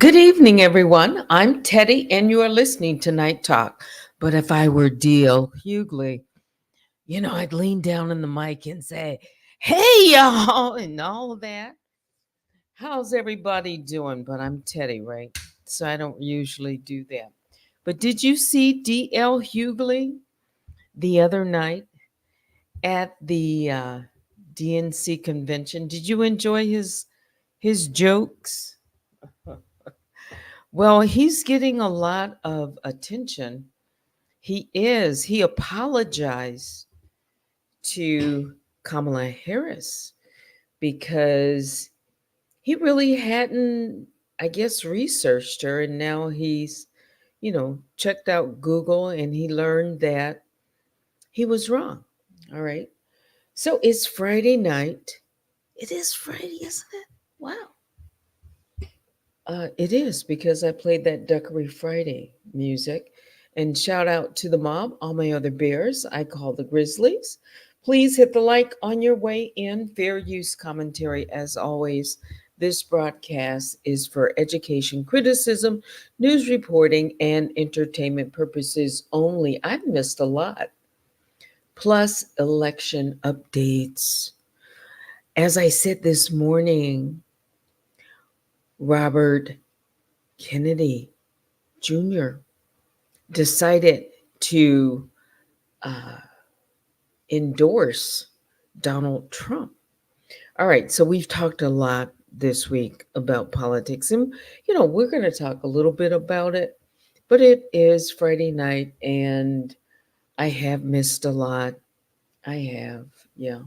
Good evening, everyone. I'm Teddy, and you are listening to Night Talk. But if I were Deal Hughley, I'd lean down in the mic and say, "Hey, y'all," and all of that. How's everybody doing? But I'm Teddy, right? So I don't usually do that. But did you see D.L. Hughley the other night at the DNC convention? Did you enjoy his jokes? Well, he's getting a lot of attention. He is. He apologized to Kamala Harris because he really hadn't, I guess, researched her. And now he's, checked out Google and he learned that he was wrong. All right. So it's Friday night. It is Friday, isn't it? Wow. It is because I played that Duckery Friday music. And shout out to the mob, all my other bears I call the Grizzlies. Please hit the like on your way in. Fair use commentary, as always. This broadcast is for education, criticism, news reporting, and entertainment purposes only. I've missed a lot. Plus, election updates. As I said this morning, Robert Kennedy Jr. decided to uh, endorse Donald Trump. All right, so we've talked a lot this week about politics, and we're going to talk a little bit about it, but it is Friday night, and I have missed a lot. I have, yeah,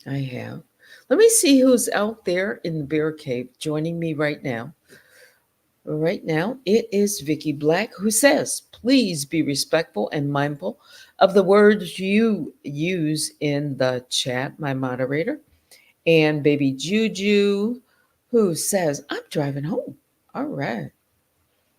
I have. Let me see who's out there in the bear cave joining me right now. Right now, it is Vicky Black who says, please be respectful and mindful of the words you use in the chat, my moderator. And Baby Juju who says, I'm driving home. All right.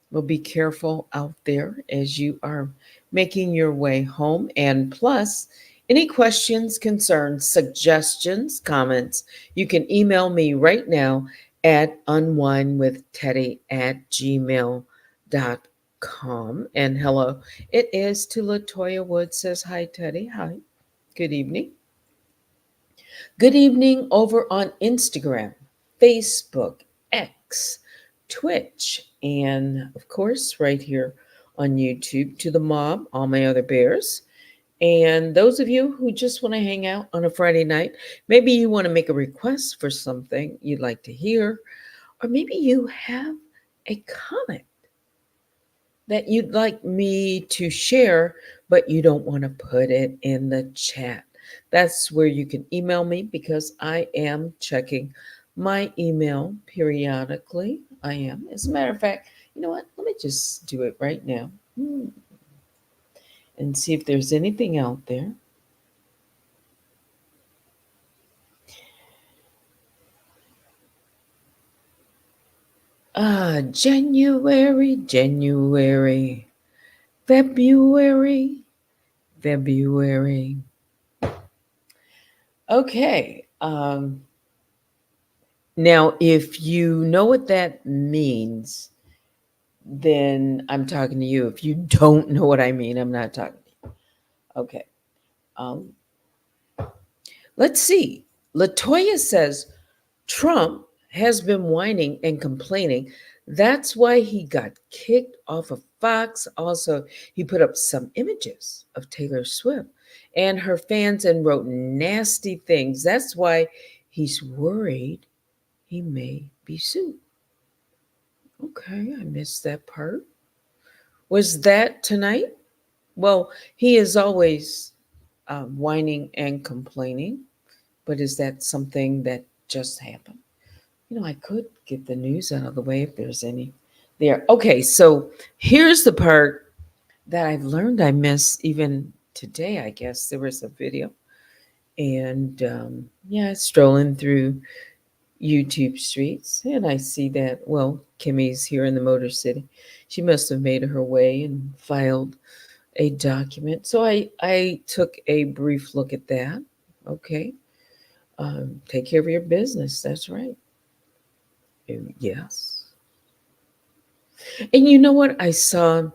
Well, be careful out there as you are making your way home. And plus, any questions, concerns, suggestions, comments, you can email me right now at unwinewithteddy@gmail.com. And hello, it is to Latoya Wood says, hi, Teddy. Hi. Good evening. Good evening over on Instagram, Facebook, X, Twitch, and of course, right here on YouTube to the mob, all my other bears. And those of you who just want to hang out on a Friday night, maybe you want to make a request for something you'd like to hear, or maybe you have a comment that you'd like me to share, but you don't want to put it in the chat. That's where you can email me because I am checking my email periodically. I am. As a matter of fact, you know what? Let me just do it right now and see if there's anything out there. January, February. Okay. Now, if you know what that means, then I'm talking to you. If you don't know what I mean, I'm not talking to you. Okay. Um, let's see. Latoya says Trump has been whining and complaining. That's why he got kicked off of Fox. Also, he put up some images of Taylor Swift and her fans and wrote nasty things. That's why he's worried he may be sued. Okay, I missed that part. Was that tonight? Well, he is always whining and complaining, but is that something that just happened? I could get the news out of the way if there's any there. Okay, so here's the part that I've learned I missed even today, I guess. There was a video, and yeah, strolling through YouTube streets, and I see that, well, Kimmy's here in the Motor City. She must have made her way and filed a document. So I took a brief look at that. Okay. Take care of your business. That's right. Yes. And you know what? I saw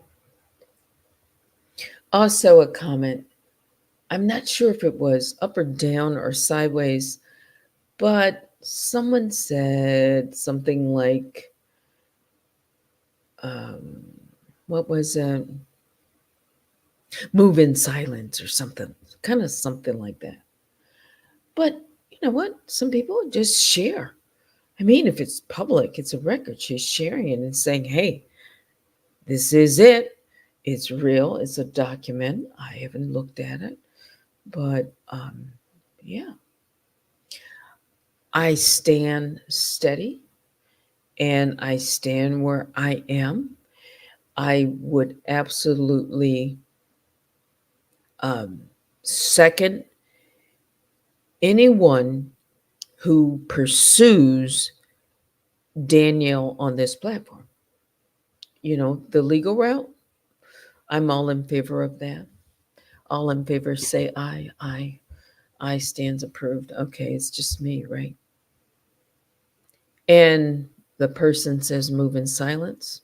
also a comment. I'm not sure if it was up or down or sideways, but someone said something like, um, what was it? Move in silence or something, kind of something like that. But you know what? Some people just share. I mean, if it's public, it's a record. She's sharing it and saying, hey, this is it. It's real. It's a document. I haven't looked at it. But yeah, I stand steady and I stand where I am. I would absolutely um, second anyone who pursues Danielle on this platform. You know, the legal route, I'm all in favor of that. All in favor say aye, aye. Aye stands approved. Okay, it's just me, right? And the person says move in silence.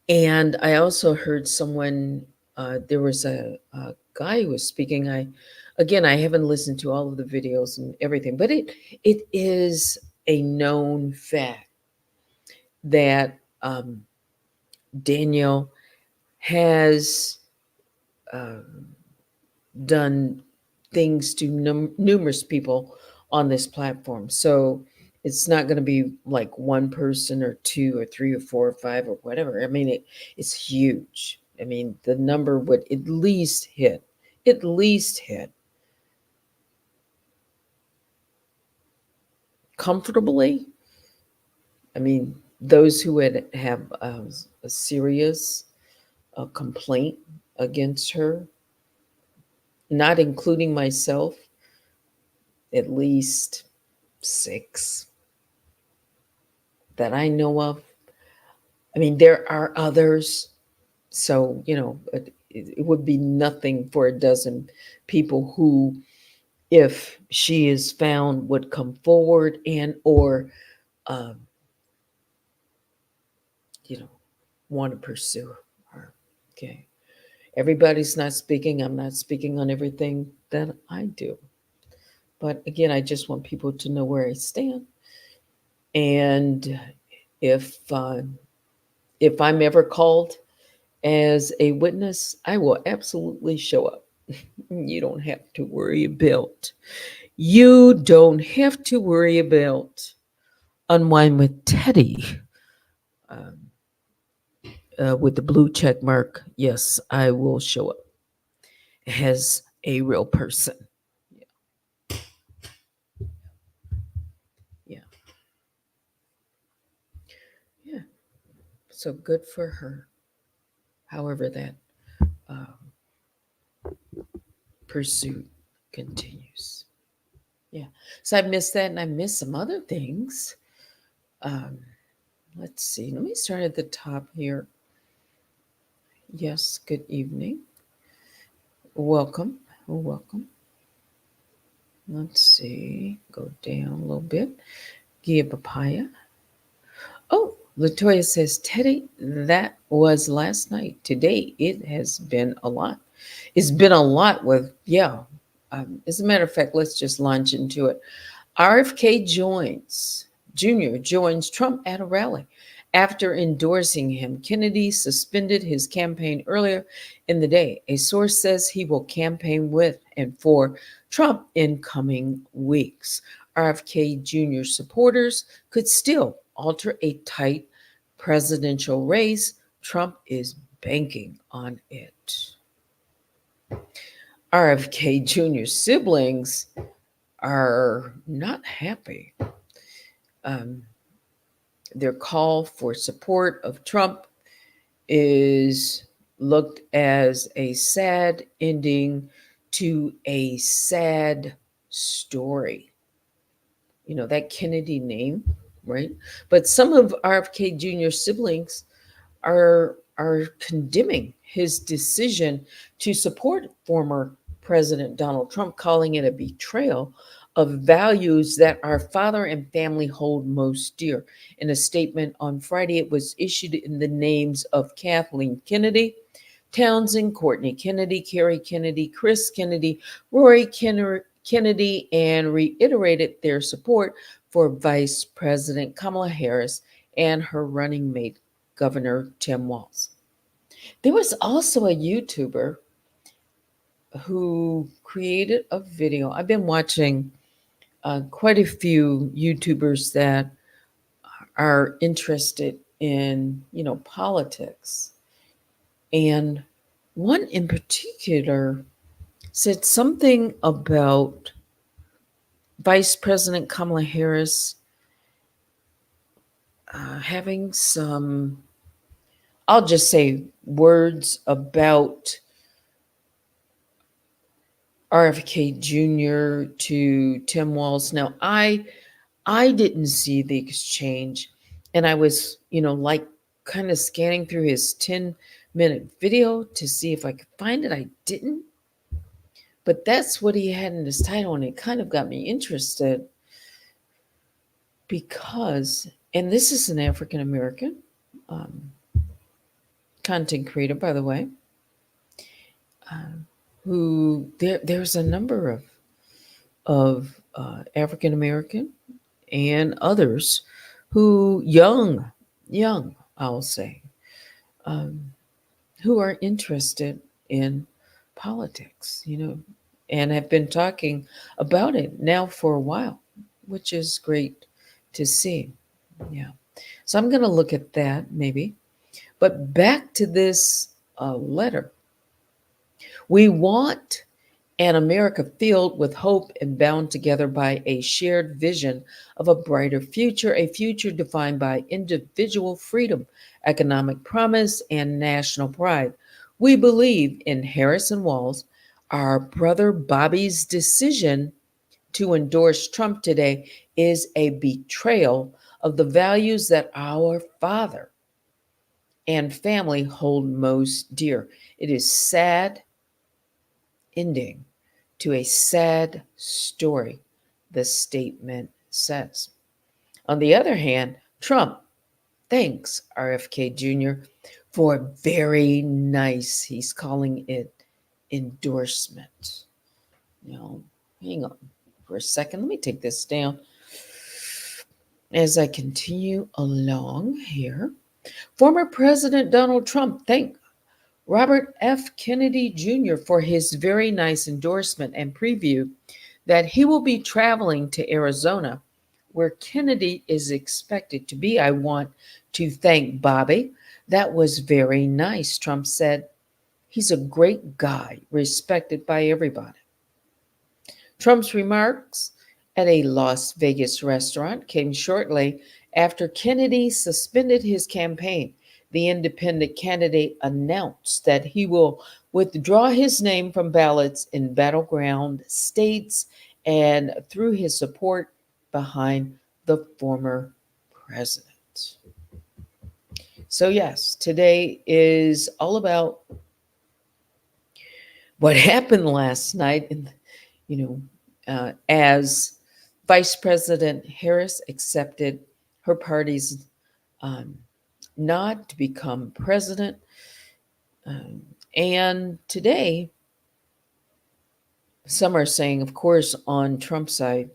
And I also heard someone, there was a guy who was speaking. I haven't listened to all of the videos and everything, but it is a known fact that Daniel has um, done things to numerous people on this platform. So it's not going to be like one person or two or three or four or five or whatever. I mean, it's huge. I mean, the number would at least hit comfortably. I mean, those who would have a serious complaint against her, not including myself, at least six that I know of. I mean, there are others. So, you know, it would be nothing for a dozen people who, if she is found, would come forward and or, um, you know, want to pursue her. Okay. Everybody's not speaking. I'm not speaking on everything that I do. But again, I just want people to know where I stand. And if uh, if I'm ever called as a witness, I will absolutely show up. You don't have to worry about. You don't have to worry about Unwind with Teddy um, with the blue check mark. Yes, I will show up as a real person. Yeah. Yeah. So good for her. However, that um, pursuit continues. Yeah. So I missed that and I missed some other things. Um, let's see. Let me start at the top here. Yes. Good evening. Welcome. Welcome. Let's see. Go down a little bit. Gia Papaya. Oh, Latoya says, Teddy, that was last night. Today, it has been a lot. It's been a lot with, yeah. As a matter of fact, let's just launch into it. RFK Jr. joins Trump at a rally. After endorsing him, Kennedy suspended his campaign earlier in the day. A source says he will campaign with and for Trump in coming weeks. RFK Jr. supporters could still alter a tight presidential race. Trump is banking on it. RFK Jr. siblings are not happy. Um, their call for support of Trump is looked as a sad ending to a sad story. You know, that Kennedy name, right? But some of RFK Jr.'s siblings are condemning his decision to support former President Donald Trump, calling it a betrayal of values that our father and family hold most dear. In a statement on Friday, it was issued in the names of Kathleen Kennedy, Townsend, Courtney Kennedy, Kerry Kennedy, Chris Kennedy, Rory Kennedy, and reiterated their support for Vice President Kamala Harris and her running mate, Governor Tim Walz. There was also a YouTuber who created a video. I've been watching quite a few YouTubers that are interested in, politics. And one in particular said something about Vice President Kamala Harris having some, I'll just say, words about RFK Jr. to Tim Walz. Now, I didn't see the exchange, and I was, like kind of scanning through his 10-minute video to see if I could find it. I didn't, but that's what he had in his title, and it kind of got me interested because, and this is an African American um, content creator, by the way, who there's a number of African American and others who young, I'll say, um, who are interested in politics, and have been talking about it now for a while, which is great to see. Yeah. So I'm going to look at that maybe. But back to this letter. We want an America filled with hope and bound together by a shared vision of a brighter future, a future defined by individual freedom, economic promise, and national pride. We believe in Harrison Walz, our brother Bobby's decision to endorse Trump today is a betrayal of the values that our father and family hold most dear. It is sad ending to a sad story, the statement says. On the other hand, Trump thanks RFK Jr. for a very nice, he's calling it, endorsement. Now, hang on for a second. Let me take this down as I continue along here. Former President Donald Trump thanked Robert F. Kennedy Jr. for his very nice endorsement and preview that he will be traveling to Arizona, where Kennedy is expected to be. I want to thank Bobby. That was very nice, Trump said. He's a great guy, respected by everybody. Trump's remarks at a Las Vegas restaurant came shortly after Kennedy suspended his campaign. The independent candidate announced that he will withdraw his name from ballots in battleground states and threw his support behind the former president. So, yes, today is all about what happened last night, and as Vice President Harris accepted her party's um, nod to become president. And today, some are saying, of course, on Trump's side,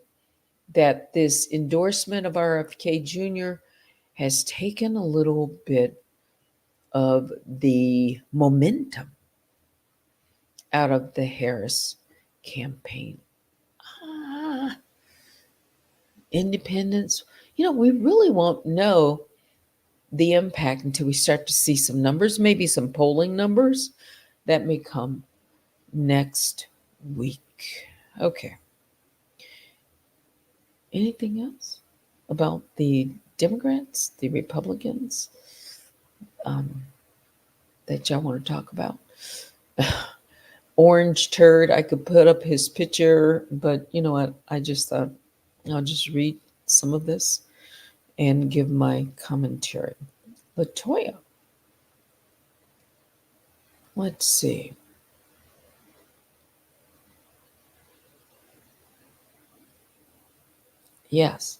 that this endorsement of RFK Jr. has taken a little bit of the momentum out of the Harris campaign. Independence, we really won't know the impact until we start to see some numbers, maybe some polling numbers that may come next week. Okay. Anything else about the Democrats, the Republicans, um, that y'all want to talk about? Orange Turd, I could put up his picture, but you know what? I just thought I'll just read some of this and give my commentary. Latoya, let's see. Yes.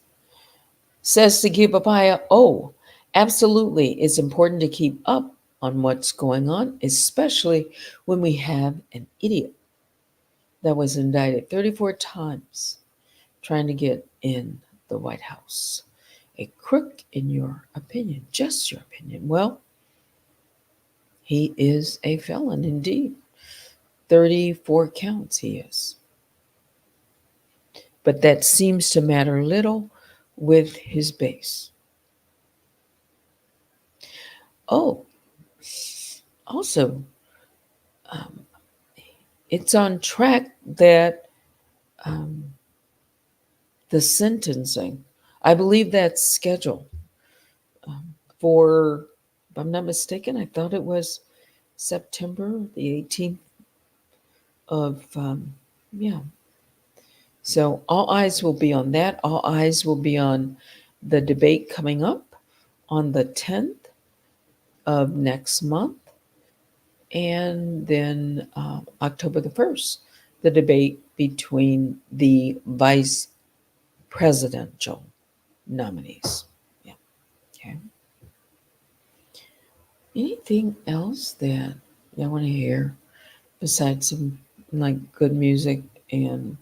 Says to keep papaya. Oh, absolutely. It's important to keep up on what's going on, especially when we have an idiot that was indicted 34 times trying to get in the White House. A crook, in your opinion, just your opinion. Well, he is a felon indeed. 34 counts he is. But that seems to matter little with his base. Oh, also, um, it's on track that um, the sentencing, I believe that's scheduled for, if I'm not mistaken, I thought it was September the 18th of, yeah. So all eyes will be on that. All eyes will be on the debate coming up on the 10th of next month. And then October the 1st, the debate between the vice presidential nominees. Yeah. Okay. Anything else that I want to hear besides some like good music and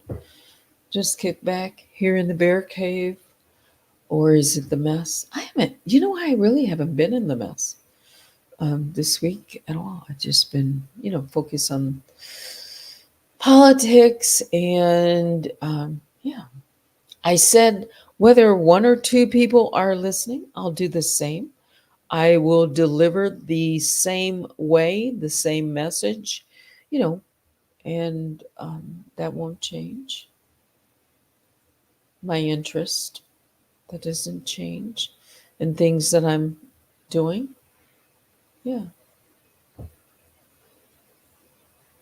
just kick back here in the bear cave? Or is it the mess? I haven't, I really haven't been in the mess this week at all. I've just been, focused on politics and, yeah. I said whether one or two people are listening, I'll do the same. I will deliver the same way, the same message, and that won't change. My interest, that doesn't change. And things that I'm doing, yeah.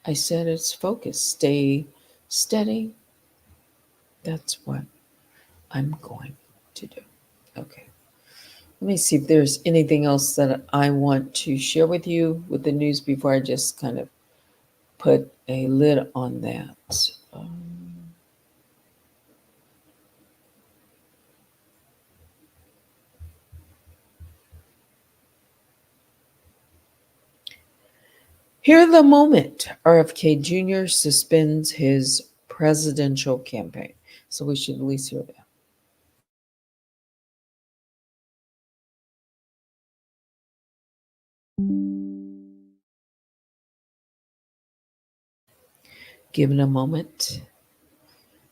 I said it's focused, stay steady. That's what I'm going to do. Okay. Let me see if there's anything else that I want to share with you with the news before I just kind of put a lid on that. Here in the moment, RFK Jr. suspends his presidential campaign. So we should at least hear that. Give it a moment.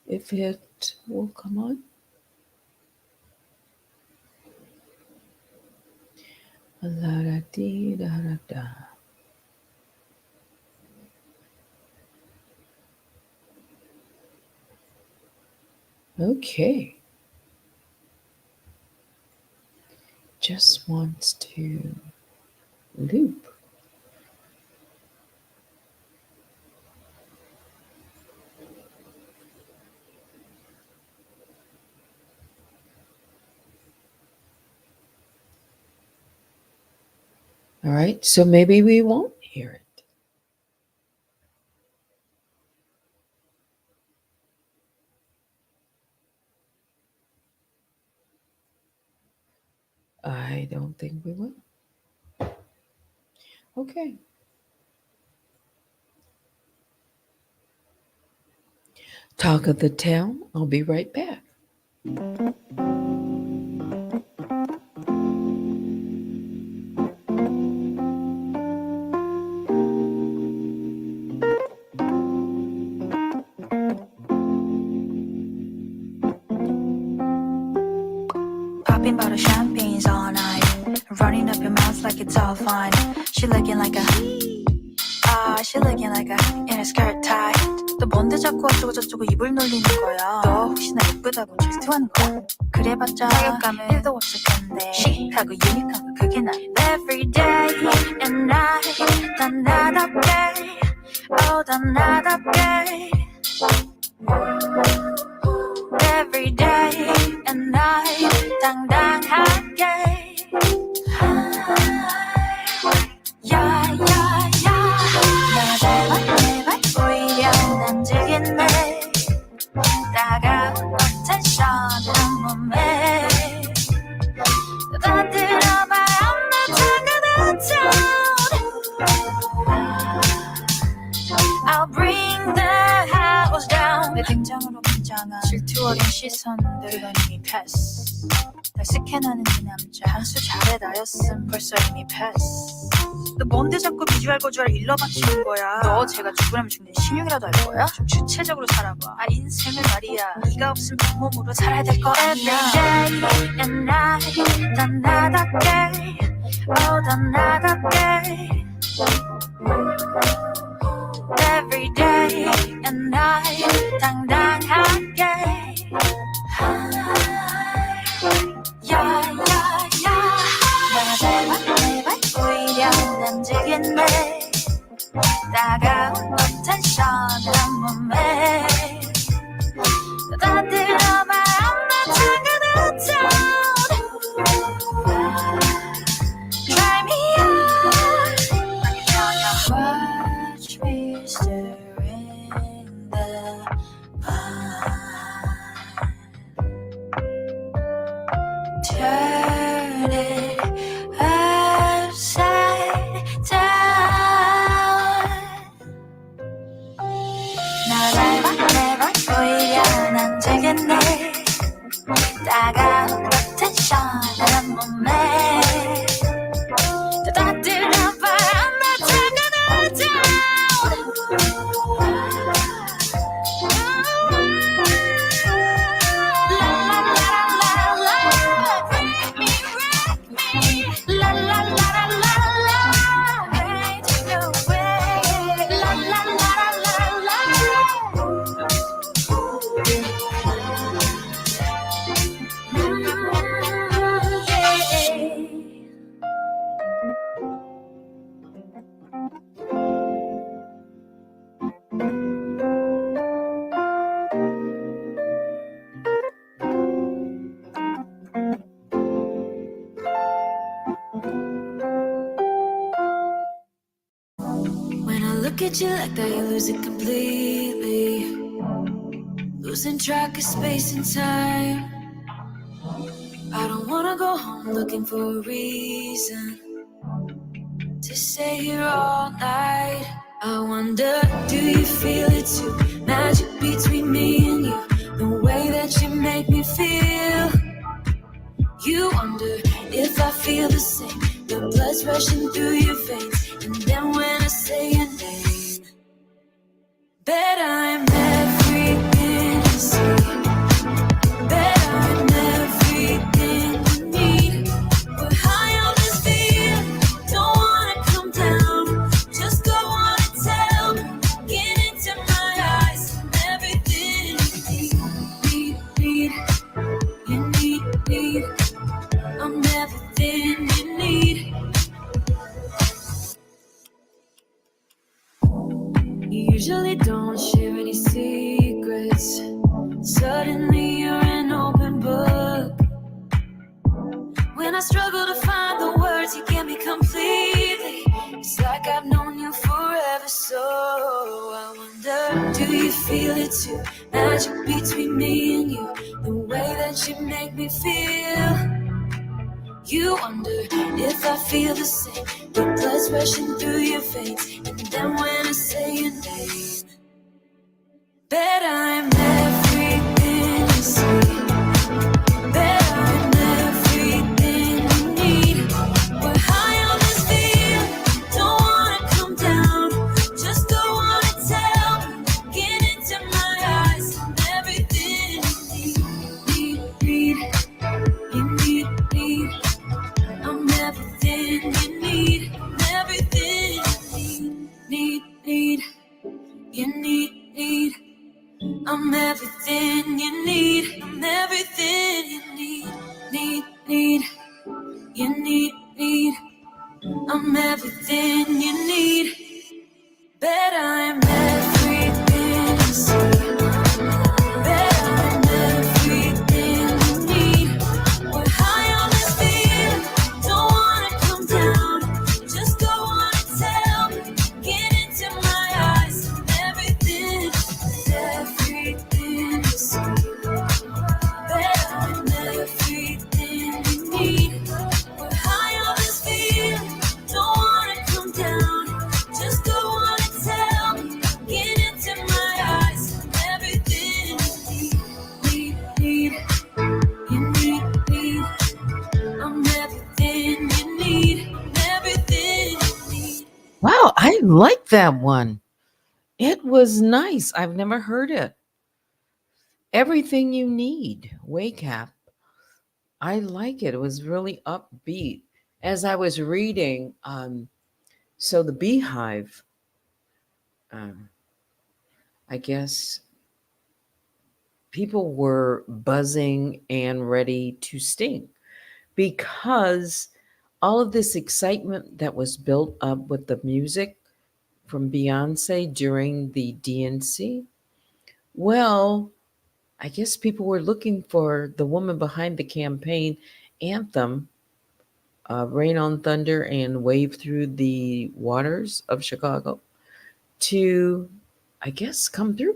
If it will come on. La-da-dee-da-da-da. Okay. Just wants to loop. All right, so maybe we won't hear it. I don't think we will. Okay. Talk of the town. I'll be right back. Popping bottle champagnes all night, running up your mouth like it's all fine. She looking like a she looking like a in a skirt tight. 또 뭔데 자꾸 어쩌고 저쩌고 입을 놀리는 거야. 너 혹시나 예쁘다고 질투하는 거야. 그래봤자 타격감은 1도 없을 텐데 시하고 유니크한 거 그게 나. Every day and night 난 나답게 난 나답게 Every day and night 당당하게 야야야 나 제발 오히려 난 즐긴네 따가운 텐션으로 내 등장으로 긴장한 질투 어린 시선들 넌 이미 패스 날 스캔하는 이 남자 한 수 잘해 나였음 벌써 이미 패스 너 뭔데 자꾸 비주얼 고주얼 일러 바치는 거야 너 제가 죽으려면 죽는 신용이라도 할 거야? 좀 주체적으로 살아봐 인생을 말이야 네가 없으면 빈몸으로 살아야 될 거 아니야 Every day and night 단 나답게 단 나답게 Every day and night 당당하게 야야야 내가 제발 오히려 남지겠네 따가운 텐션을 한 몸에 떠들어봐 I'm not talking Try me out Watch me stirring the pot Turn it upside down 날 밟아 오히려 난 되겠네 따가운 텐션을 한 몸에 떠들어봐 I'm not taking it down When I look at you like that, you lose it completely. Losing track of space and time. I don't wanna go home looking for a reason to stay here all night. I wonder, do you feel it too? Magic between me and you, the way that you make me feel. You wonder if I feel the same, the blood's rushing through your veins. And then when I say your name, bet I'm everything you see. Bet I'm everything you need. We're high on this feeling, don't wanna come down. Just go on and tell me, get into my eyes. I'm everything you need. I'm everything you need. You usually don't share any secrets. Suddenly you're an open book. When I struggle to find the words, you get me completely. It's like I've known you forever, so I wonder, do you feel it too? Magic between me and you, the way that you make me feel. You wonder if I feel the same, the blood's rushing through your veins. And then when I say your name, bet I'm everything you see. Bet I'm everything you need. We're high on this feeling, don't wanna come down. Just go on and tell me, get into my eyes. I'm everything you need. I'm everything you need. Everything you need. I'm I like that one. It was nice. I've never heard it. Everything you need. Wake up. I like it. It was really upbeat. As I was reading, so the Beehive, um, I guess people were buzzing and ready to sting because all of this excitement that was built up with the music from Beyonce during the DNC. Well, I guess people were looking for the woman behind the campaign anthem, Rain on Thunder and Wave Through the Waters of Chicago, to, I guess, come through.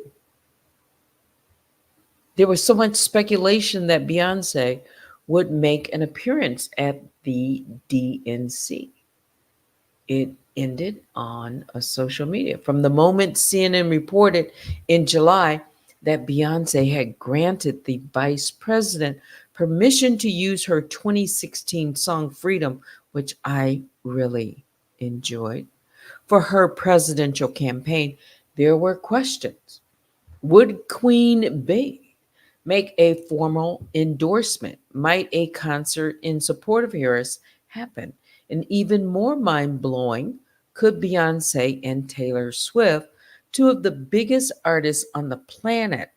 There was so much speculation that Beyonce would make an appearance at the DNC. It ended on a social media. From the moment CNN reported in July that Beyonce had granted the vice president permission to use her 2016 song Freedom, which I really enjoyed, for her presidential campaign, there were questions. Would Queen Bey make a formal endorsement? Might a concert in support of Harris happen? And even more mind blowing, could Beyonce and Taylor Swift, two of the biggest artists on the planet,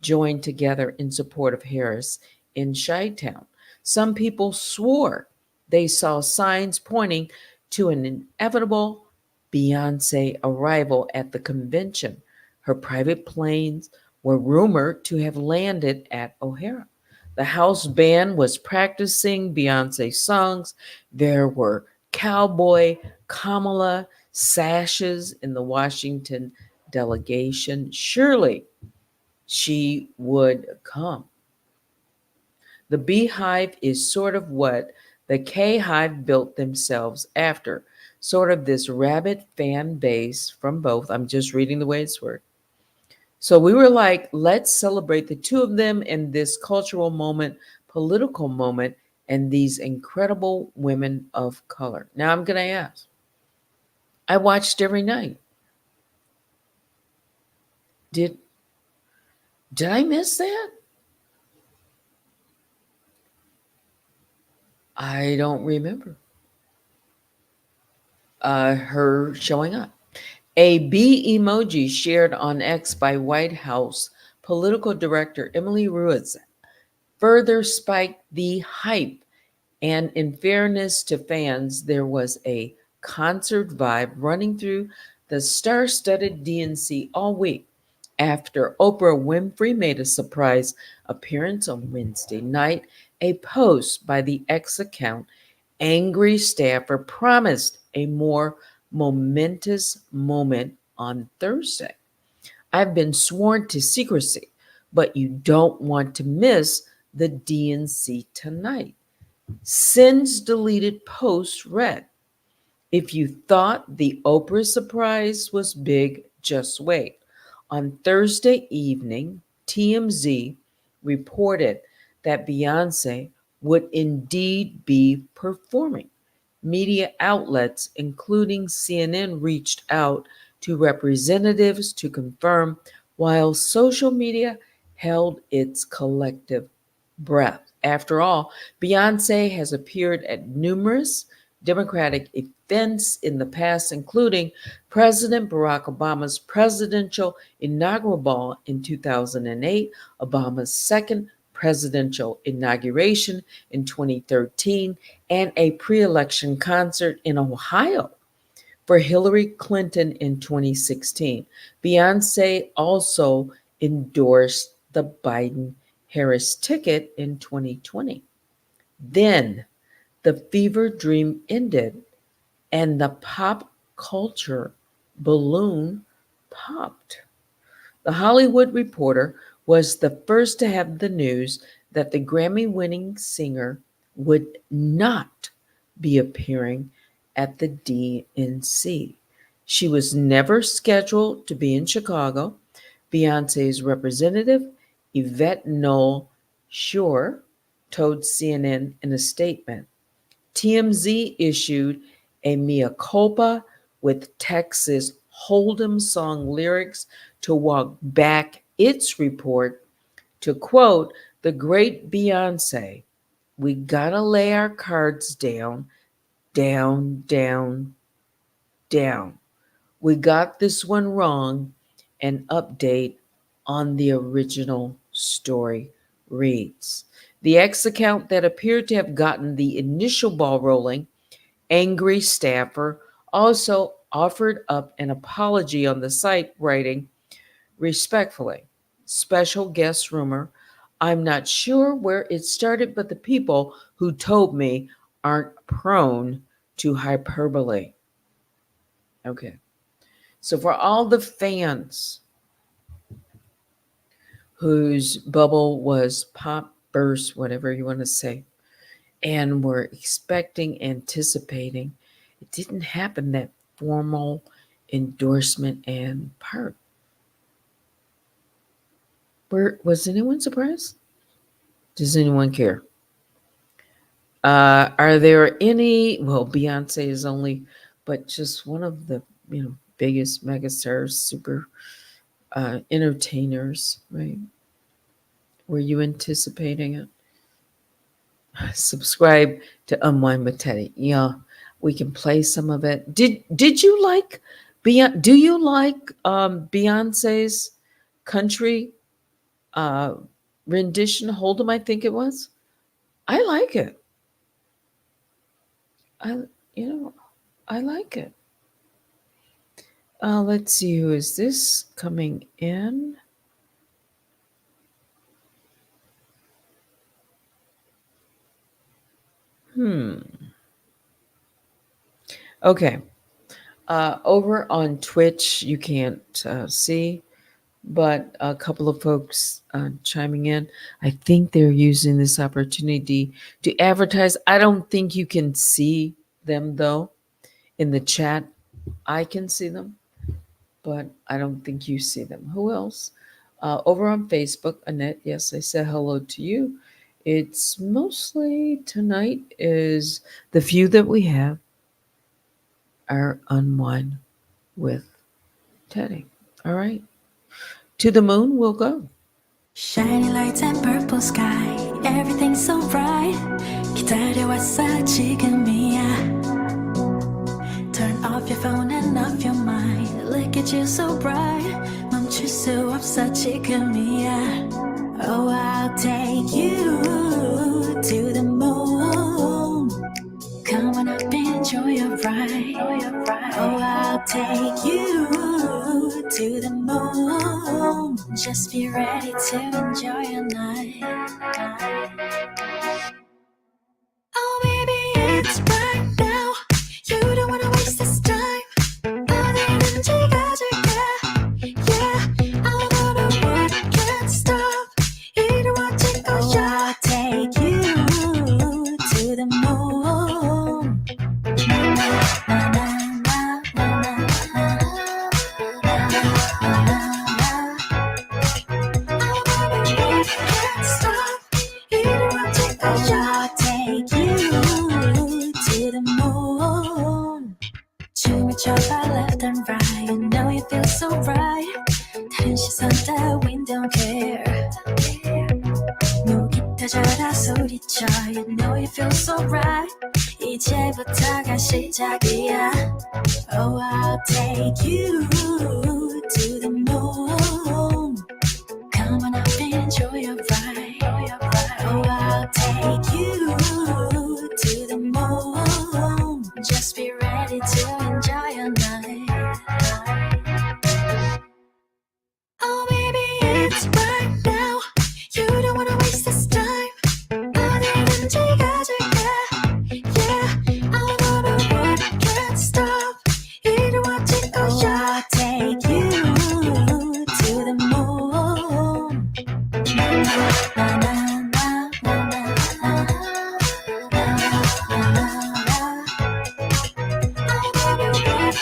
joined together in support of Harris in Chi-Town? Some people swore they saw signs pointing to an inevitable Beyonce arrival at the convention. Her private planes were rumored to have landed at O'Hara. The house band was practicing Beyonce songs. There were cowboy Kamala sashes in the Washington delegation. Surely she would come. The Beehive is sort of what the K Hive built themselves after, sort of this rabid fan base from both. I'm just reading the way it's worded. So we were like, let's celebrate the two of them in this cultural moment, political moment, and these incredible women of color. Now I'm going to ask. I watched every night. Did did I miss that? I don't remember her showing up. A bee emoji shared on X by White House political director Emily Ruiz further spiked the hype. And in fairness to fans, there was a concert vibe running through the star studded DNC all week after Oprah Winfrey made a surprise appearance on Wednesday night. A post by the X account, angry staffer promised a more momentous moment on Thursday. I've been sworn to secrecy, but you don't want to miss the DNC tonight. Since deleted post read, if you thought the Oprah surprise was big, just wait. On Thursday evening, TMZ reported that Beyonce would indeed be performing. Media outlets, including CNN, reached out to representatives to confirm, while social media held its collective breath. After all, Beyonce has appeared at numerous Democratic events in the past, including President Barack Obama's presidential inaugural ball in 2008, Obama's second presidential inauguration in 2013, and a pre election concert in Ohio for Hillary Clinton in 2016. Beyonce also endorsed the Biden Harris ticket in 2020. Then the fever dream ended and the pop culture balloon popped. The Hollywood Reporter was the first to have the news that the Grammy winning singer would not be appearing at the DNC. She was never scheduled to be in Chicago. Beyonce's representative, Yvette Noel Schur, told CNN in a statement. TMZ issued a mea culpa with Texas Hold'em song lyrics to walk back its report to quote the great Beyonce, "We gotta lay our cards down, down, down, down. We got this one wrong. An update on the original story reads." The X account that appeared to have gotten the initial ball rolling, Angry Staffer, also offered up an apology on the site, writing, "Respectfully, special guest rumor. I'm not sure where it started, but the people who told me aren't prone to hyperbole." Okay. So for all the fans whose bubble was pop, burst, whatever you want to say, and were expecting, anticipating, it didn't happen, that formal endorsement and part. Was anyone surprised? Does anyone care? Are there any? Well, Beyonce is only, but just one of the biggest megastars, super entertainers, right? Were you anticipating it? Subscribe to Unwind with Teddy. Yeah, we can play some of it. Did you like Beyonce? Do you like Beyonce's country uh, rendition? Hold'em, I think it was. I like it. I you know I like it. Let's see, who is this coming in? Okay. Over on Twitch, you can't see, but a couple of folks chiming in. I think they're using this opportunity to advertise. I don't think you can see them, though, in the chat. I can see them, but I don't think you see them. Who else? Over on Facebook, Annette, yes, I said hello to you. It's mostly tonight is the few that we have are Unwind with Teddy. All right. To the moon we'll go. Shiny lights and purple sky, everything's so bright. 기다려왔어 지금이야. Turn off your phone and off your mind. Look at you so bright. 멈출 수 없어 지금이야. Oh, I'll take you to the moon. Come on up, enjoy your ride. Oh, I'll take you to the moon. Just be ready to enjoy your night. Oh, baby, it's right now. You don't wanna waste this time. 어디든지 가줄게. Yeah, I'll go to work, can't stop. 이루어질 거야. I'll take you to the moon. Na, na, na, na, na, na, na. Can't stop. 이루어질 거야. I'll take you to the moon. 춤을 춰봐 left and right. You know you feel so right. 다른 시선 따윈 don't care. 목이 터져라 소리쳐. You know you feel so right. 이제부터가 시작이야. Oh, I'll take you to the moon. Come on up and enjoy your ride. Oh, I'll take you to the moon. Just be ready to enjoy your night. Oh, baby, it's right now. You don't wanna waste this time. 어디든지 가줄게. Yeah, I'll go to work, can't stop. 이루어질 거야. I'll take you to the moon. Na, na, na, na, na, na, na.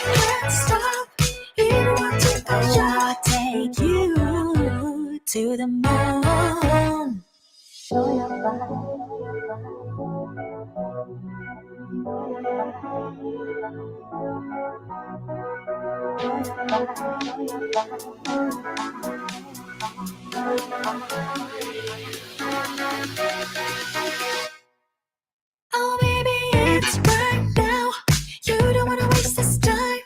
Can't stop. 이루어질 거야. I'll take you to the moon. Show your body. Oh baby, it's right now. You don't wanna waste this time.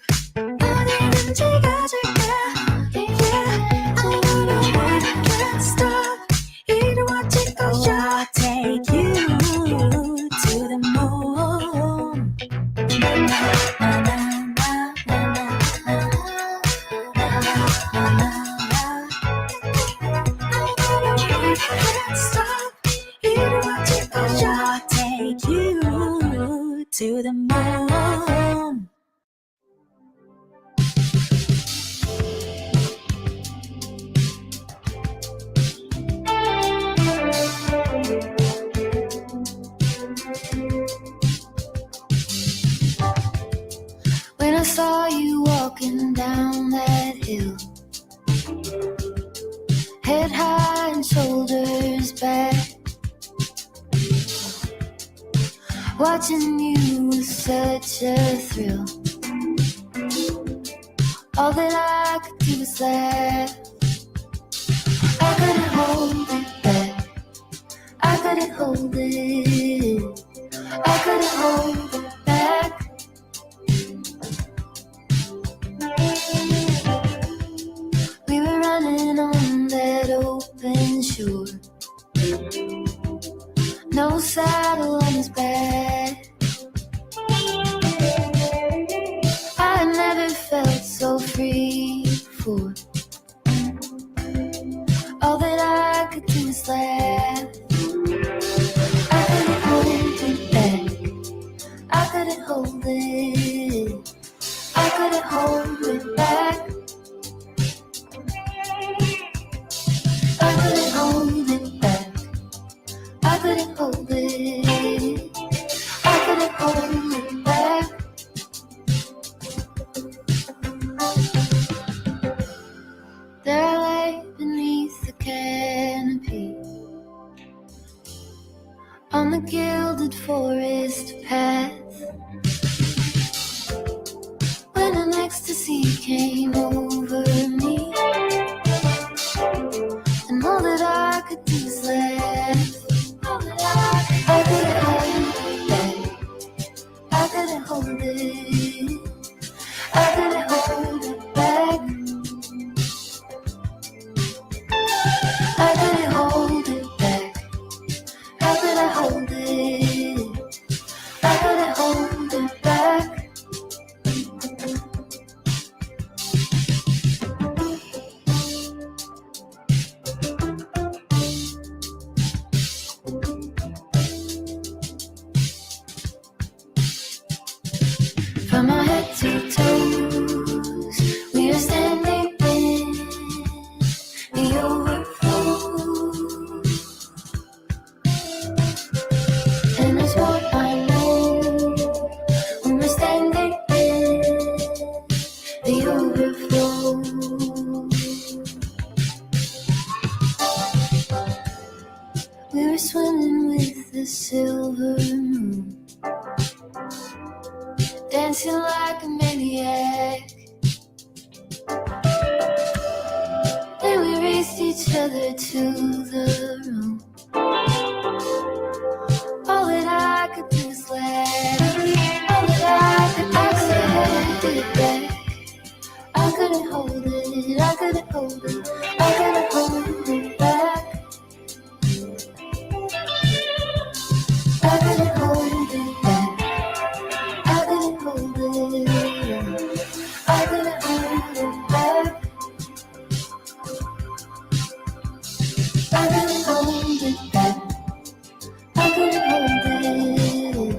어디든지 가줄게. Yeah, I don't wanna stop. 이루어질 거야. Take you to the moon. Stop. 이루어질 거야. Take you to the moon. When I saw you walking down that hill, head high and shoulders back, watching you was such a thrill. All that I could do was laugh. I couldn't hold it back. I couldn't hold it. I couldn't hold it back. We were running on that open shore, no saddle on his back. I never felt so free before. All that I could do was laugh. I couldn't hold it back. I couldn't hold it. I couldn't hold it back. I couldn't hold it back. I couldn't hold it. I couldn't hold it back. There I lay beneath the canopy on the gilded forest path, when an ecstasy came over me, and all that I could do was laugh. I couldn't hold it back. I couldn't hold it. I couldn't hold it back. I couldn't hold it back. How could I hold it? I couldn't hold it back. From my head to toes, we are standing in the overflow. And it's what I know when we're standing in the overflow. We were swimming with the silver moon, dancing like a maniac. Then we raced each other to the room. All that I could do was laugh. All that I couldn't hold it back. I couldn't hold it. I couldn't hold it. I couldn't hold it back. I couldn't hold it back. I couldn't hold it. I couldn't hold it back. I couldn't hold it back. I couldn't hold it.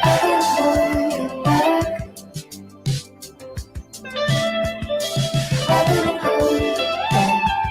I couldn't hold it back. I couldn't hold it back.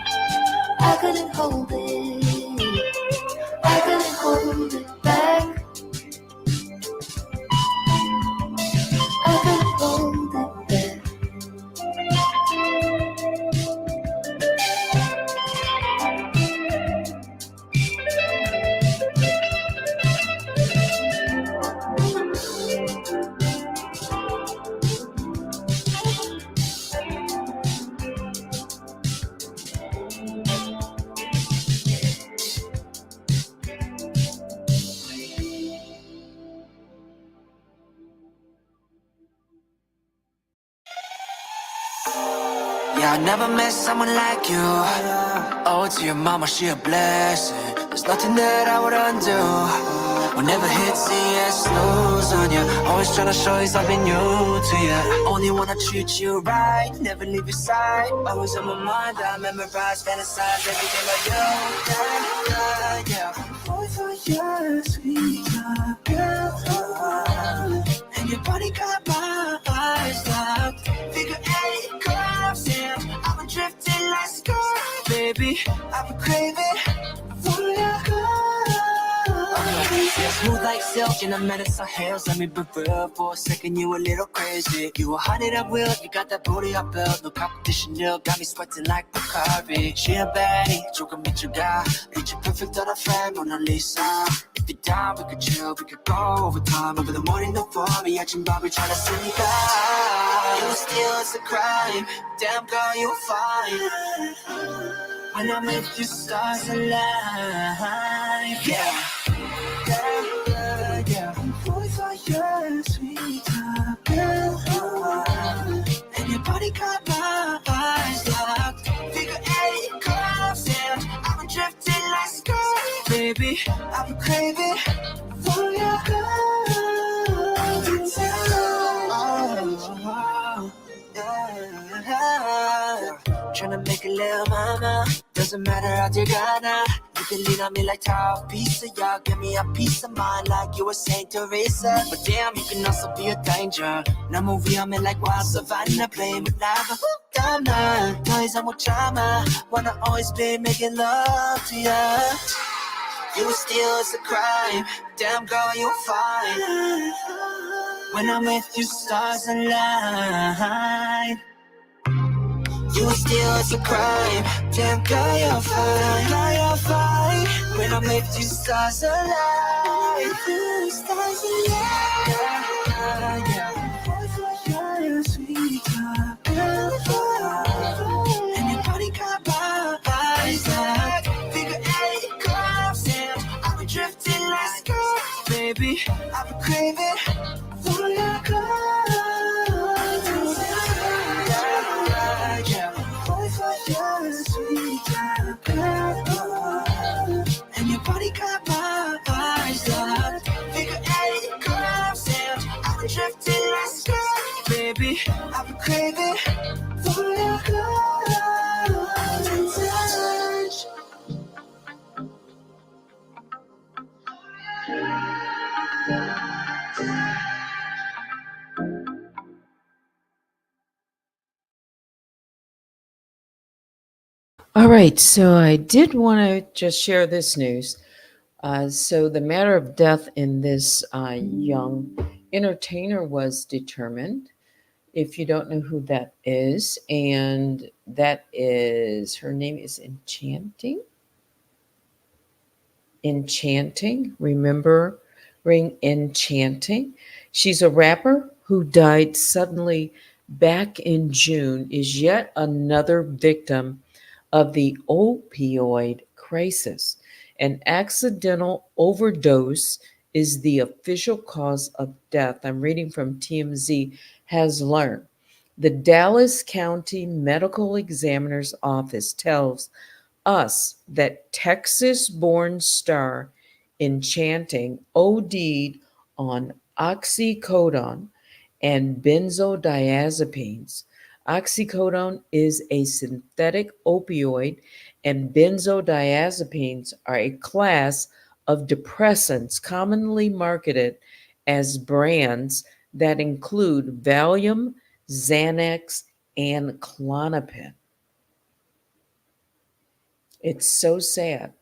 Yeah, I never met someone like you. Oh, to your mama, she a blessing. There's nothing that I would undo. Whenever hits the ass, snooze on you. Always tryna show you something new to you. Only wanna treat you right, never leave your side. Always on my mind, I memorize, fantasize everything about you. Yeah, yeah, yeah. Boy, for your sweet girl. And your body got my eyes locked. Figure eight curves and I've been drifting like skirt. Baby, I've been craving for your yeah, smooth like silk in the medicine hills. Let me be real for a second, you a little crazy. You a hundred at will, you got that booty I built. No competition, you got me sweating like Bacardi. She a baddie, 조금 미쳐가. Picture perfect on a friend, Mona Lisa. If you're down, we could chill, we could go over time. Over the morning, no for me, 아침 밥을 차려 쓰니까. You still, it's a crime. Damn girl, you fine. When I'm with you, stars align. Yeah. Yeah, yeah, yeah. Boy, for your sweet girl. And your body caught my eyes locked. Figure eight curves and I've been drifting like skirt. Baby, I've been craving for your love. Oh, yeah. Tryna make a little mama. Doesn't matter how you gonna. You can lean on me like top pizza, y'all. Give me a piece of mind like you a Saint Teresa. But damn, you can also be a danger. Now move on me like wild savannah, playing with lava. Damn, nah, 더 이상 못 참아. Wanna always be making love to ya. You still, it's a crime. Damn girl, you fine. When I'm with you, stars align. You still, it's a crime. Damn girl, you're fine. Girl, you're fine. When I'm with you, stars align. Stars align. Yeah, yeah. Boy, for your sweet girl. And your body got my eyes locked. Figure eight curves and I've been drifting like skirt. Baby, I've been craving for your and your body got my eyes locked. Figure eight curves and I've been drifting like skirt. Baby, I've been craving for your golden touch. All right, so I did want to just share this news. So the matter of death in this young entertainer was determined. If you don't know who that is, and that is, her name is Enchanting. Enchanting, remembering Enchanting. She's a rapper who died suddenly back in June, is yet another victim of the opioid crisis. An accidental overdose is the official cause of death. I'm reading from TMZ, has learned. The Dallas County Medical Examiner's Office tells us that Texas born star Enchanting OD'd on oxycodone and benzodiazepines. Oxycodone is a synthetic opioid, and benzodiazepines are a class of depressants commonly marketed as brands that include Valium, Xanax, and Klonopin. It's so sad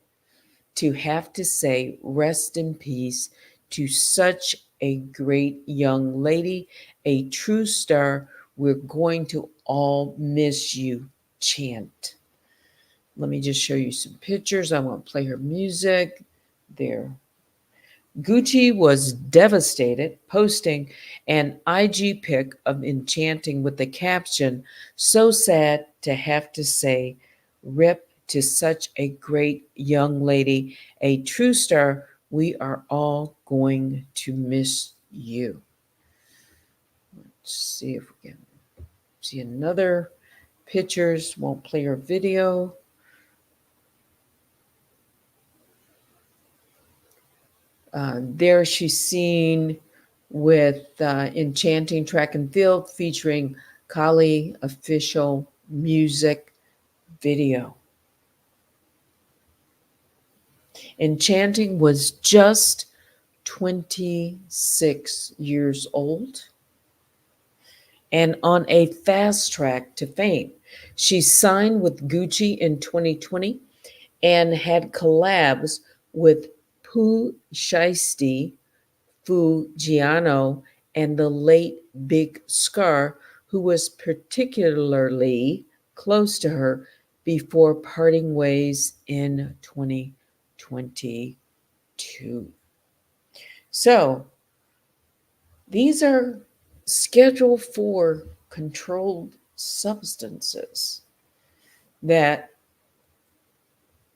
to have to say rest in peace to such a great young lady, a true star. We're going to all miss you, Chant. Let me just show you some pictures. I want to play her music. There. Gucci was devastated, posting an IG pic of Enchanting with the caption, "So sad to have to say, rip to such a great young lady, a true star. We are all going to miss you." Let's see if we can. See another pictures, won't play her video. There she's seen with Enchanting Track and Field featuring Kali official music video. Enchanting was just 26 years old and on a fast track to fame. She signed with Gucci in 2020 and had collabs with Pooh Shiesty, Fujiano, and the late Big Scar, who was particularly close to her before parting ways in 2022. So these are Schedule 4 controlled substances that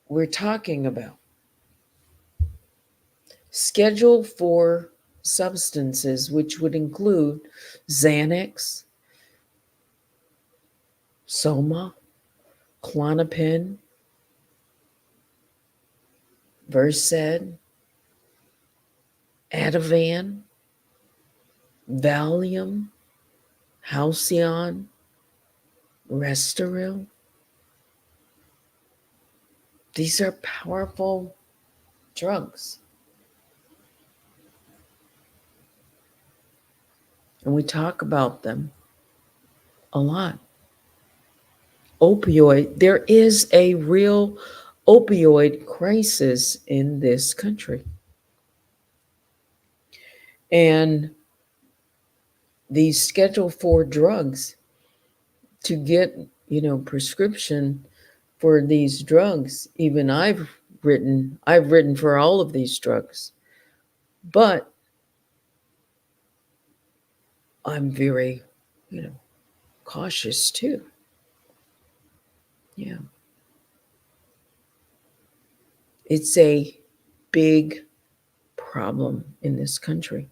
we're talking about. Schedule 4 substances, which would include Xanax, Soma, Klonopin, Versed, Ativan, Valium, Halcyon, Restoril. These are powerful drugs. And we talk about them a lot. Opioid, there is a real opioid crisis in this country. And these Schedule 4 drugs, to get, prescription for these drugs, even I've written for all of these drugs. But I'm very, cautious too. Yeah. It's a big problem in this country.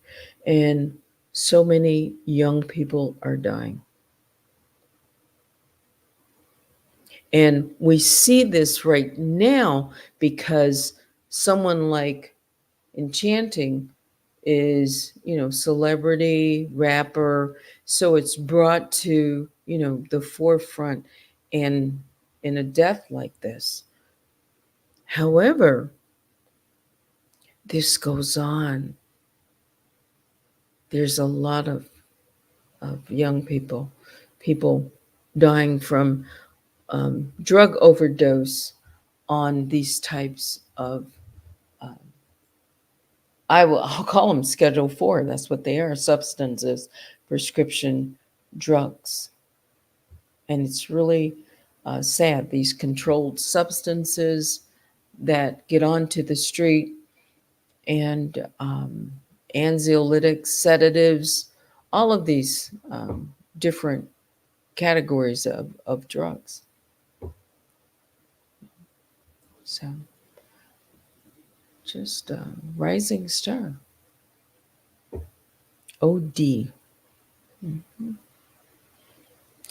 And so many young people are dying. And we see this right now because someone like Enchanting is, celebrity, rapper. So it's brought to, the forefront and in a death like this. However, this goes on. There's a lot of young people dying from drug overdose on these types of, I'll call them Schedule 4. That's what they are, substances, prescription drugs. And it's really sad. These controlled substances that get onto the street and anxiolytics, sedatives, all of these different categories of drugs. So just rising star. OD. Mm-hmm.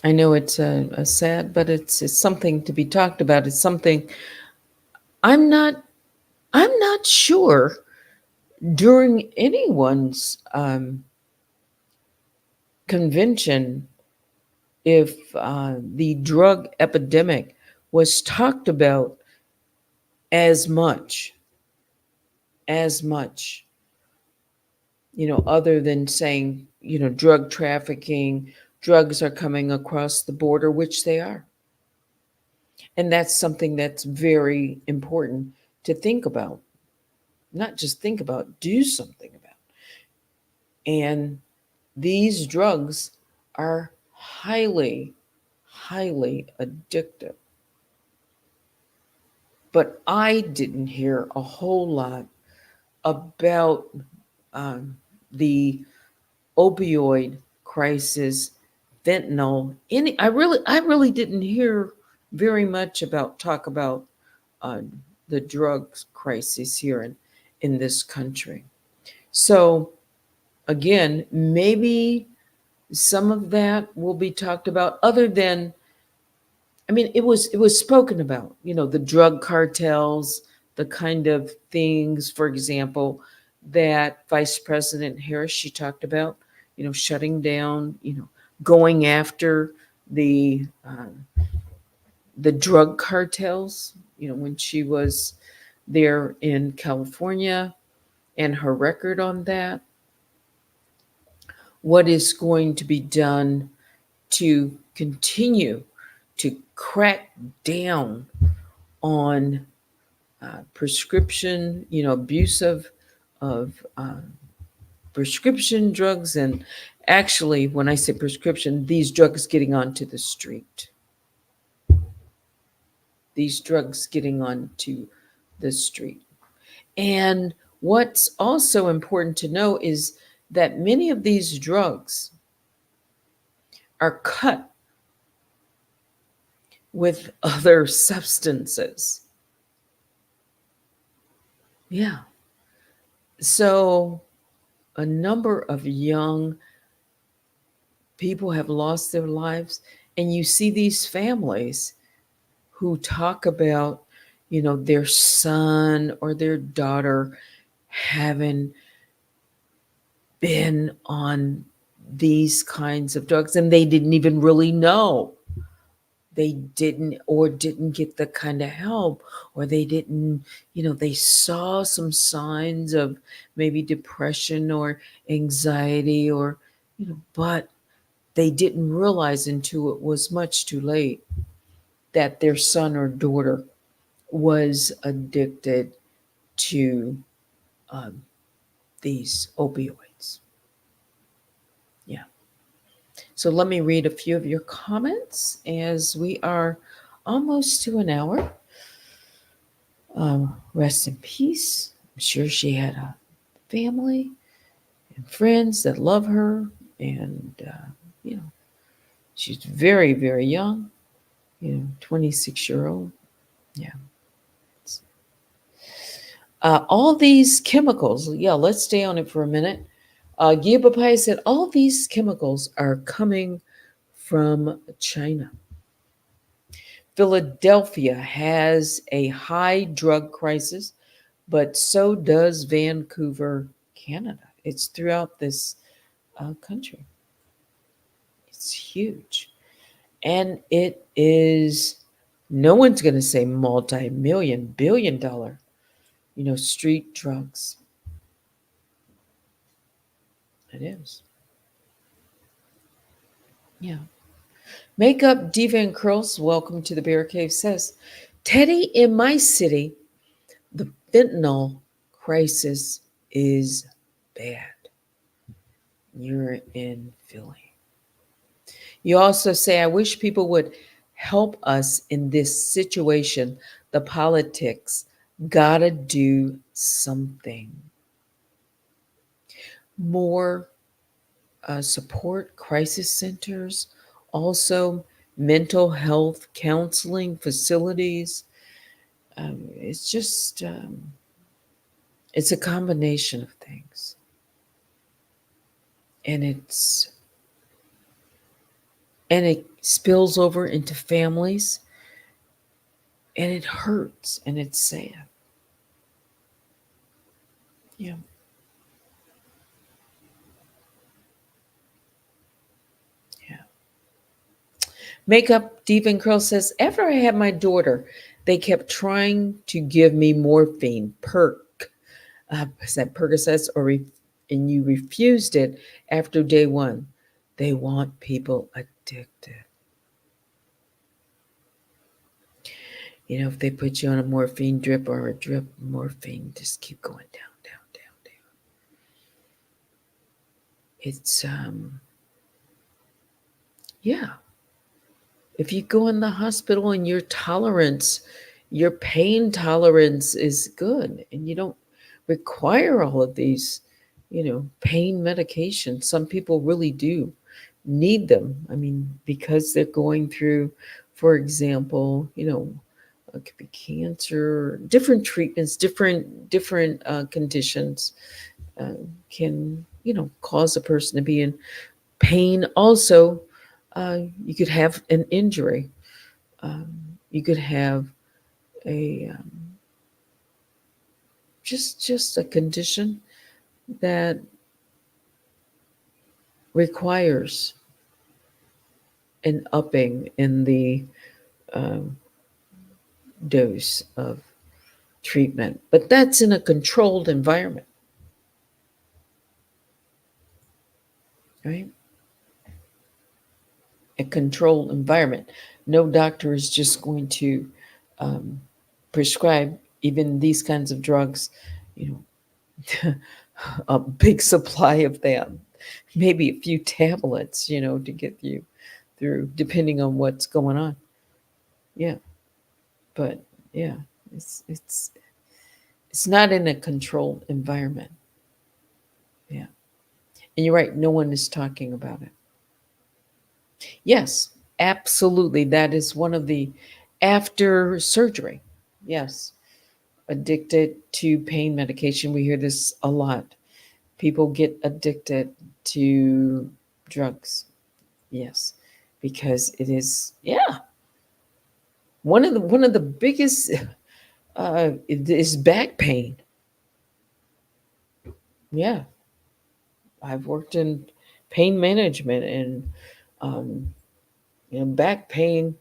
I know it's a sad, but it's something to be talked about. It's something I'm not sure during anyone's convention if the drug epidemic was talked about as much, other than saying, drug trafficking, drugs are coming across the border, which they are. And that's something that's very important to think about. Not just think about, do something about. And these drugs are highly, highly addictive. But I didn't hear a whole lot about the opioid crisis, fentanyl. I really didn't hear very much talk about the drugs crisis here in this country. So again, maybe some of that will be talked about, other than, I mean, it was spoken about, the drug cartels, the kind of things, for example, that Vice President Harris, she talked about, shutting down, going after the the drug cartels, when she was there in California, and her record on that. What is going to be done to continue to crack down on prescription, abuse of prescription drugs, and actually, when I say prescription, these drugs getting onto the street, these drugs getting onto the street. And what's also important to know is that many of these drugs are cut with other substances. Yeah. So a number of young people have lost their lives. And you see these families who talk about, their son or their daughter having been on these kinds of drugs, and they didn't even really know. They didn't get the kind of help, or they didn't, they saw some signs of maybe depression or anxiety, or, but they didn't realize until it was much too late that their son or daughter was addicted to um, these opioids. Yeah. So let me read a few of your comments as we are almost to an hour. Rest in peace. I'm sure she had a family and friends that love her, and you know, she's very, very young. 26-year-old. Yeah. All these chemicals. Yeah, let's stay on it for a minute. Gia Papai said all these chemicals are coming from China. Philadelphia has a high drug crisis, but so does Vancouver, Canada. It's throughout this country. It's huge. And it is, no one's going to say multi-million, billion-dollar, street drugs. It is. Yeah. Makeup Diva and Curls, welcome to the Bear Cave, says, Teddy, in my city, the fentanyl crisis is bad. You're in Philly. You also say, I wish people would help us in this situation. The politics gotta do something. More support crisis centers, also mental health counseling facilities. It's just, it's a combination of things. And it spills over into families, and it hurts, and it's sad. Yeah. Yeah. Makeup Diva and Curl says, after I had my daughter, they kept trying to give me morphine, said Percocets, and you refused it after day one. They want people addicted. If they put you on a morphine drip or a drip of morphine, just keep going down, down, down, down. It's yeah. If you go in the hospital and your pain tolerance is good, and you don't require all of these, pain medications. Some people really do need them. I mean, because they're going through, for example, it could be cancer, different treatments, different conditions can, cause a person to be in Pain also, you could have an injury. You could have a just a condition that requires an upping in the um, dose of treatment, but that's in a controlled environment, right? A controlled environment. No doctor is just going to um, prescribe even these kinds of drugs, you know, a big supply of them, maybe a few tablets, to get you through, depending on what's going on. Yeah, but yeah, it's not in a controlled environment. Yeah, and you're right. No one is talking about it. Yes, absolutely. That is one of the after surgery. Yes, addicted to pain medication. We hear this a lot. People get addicted to drugs. Yes, because it is, yeah, one of the biggest is back pain. Yeah, I've worked in pain management, and um, back pain.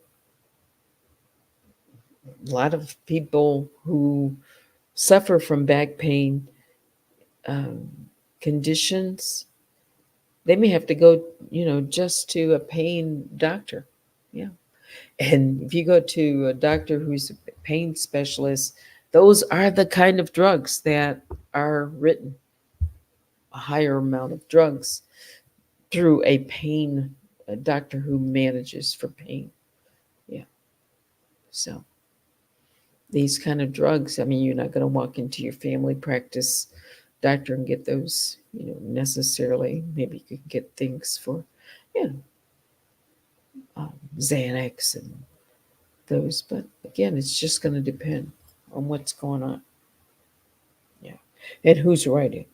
A lot of people who suffer from back pain conditions, they may have to go, just to a pain doctor. Yeah. And if you go to a doctor who's a pain specialist, those are the kind of drugs that are written, a higher amount of drugs through a doctor who manages for pain. Yeah. So these kind of drugs, I mean, you're not going to walk into your family practice doctor and get those, necessarily. Maybe you could get things for, you know, Xanax and those. But again, it's just going to depend on what's going on. Yeah. And who's writing.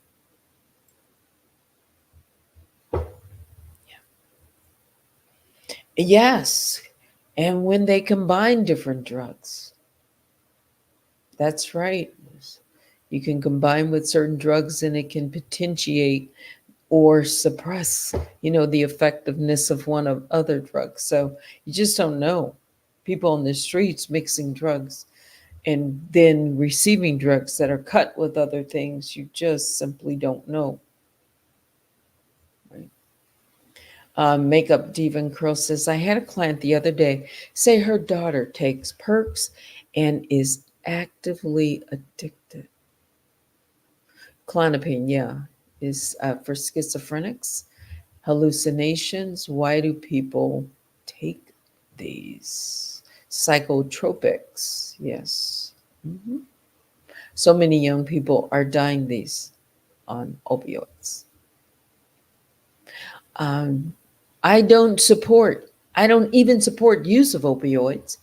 Yes. And when they combine different drugs, that's right. You can combine with certain drugs and it can potentiate or suppress, the effectiveness of one of other drugs. So you just don't know. People on the streets mixing drugs and then receiving drugs that are cut with other things, you just simply don't know. Right? Makeup Diva and Curl says, I had a client the other day say her daughter takes perks and is actively addicted. Clonopine, yeah, is for schizophrenics. Hallucinations. Why do people take these? Psychotropics. Yes. Mhm. So many young people are dying these on opioids. Um, I don't even support use of opioids.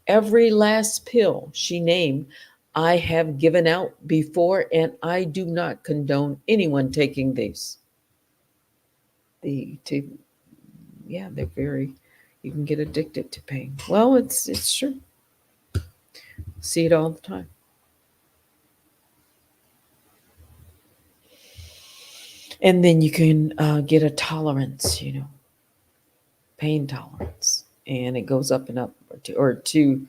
Every last pill she named, I have given out before, and I do not condone anyone taking these. To Yeah, they're very, you can get addicted to pain. Well, it's true. See it all the time. And then you can get a tolerance, pain tolerance, and it goes up and up, or to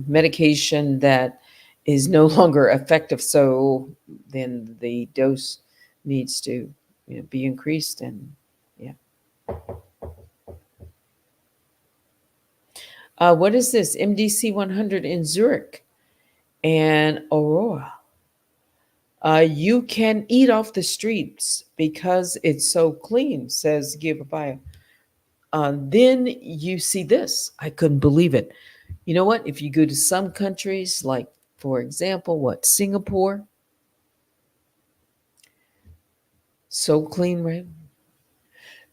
medication that is no longer effective. So then the dose needs to be increased, and yeah. What is this? MDC 100 in Zurich and Aurora. You can eat off the streets because it's so clean, says Gibabaya. Then you see this. I couldn't believe it. You know what? If you go to some countries, like, for example, Singapore, so clean, right?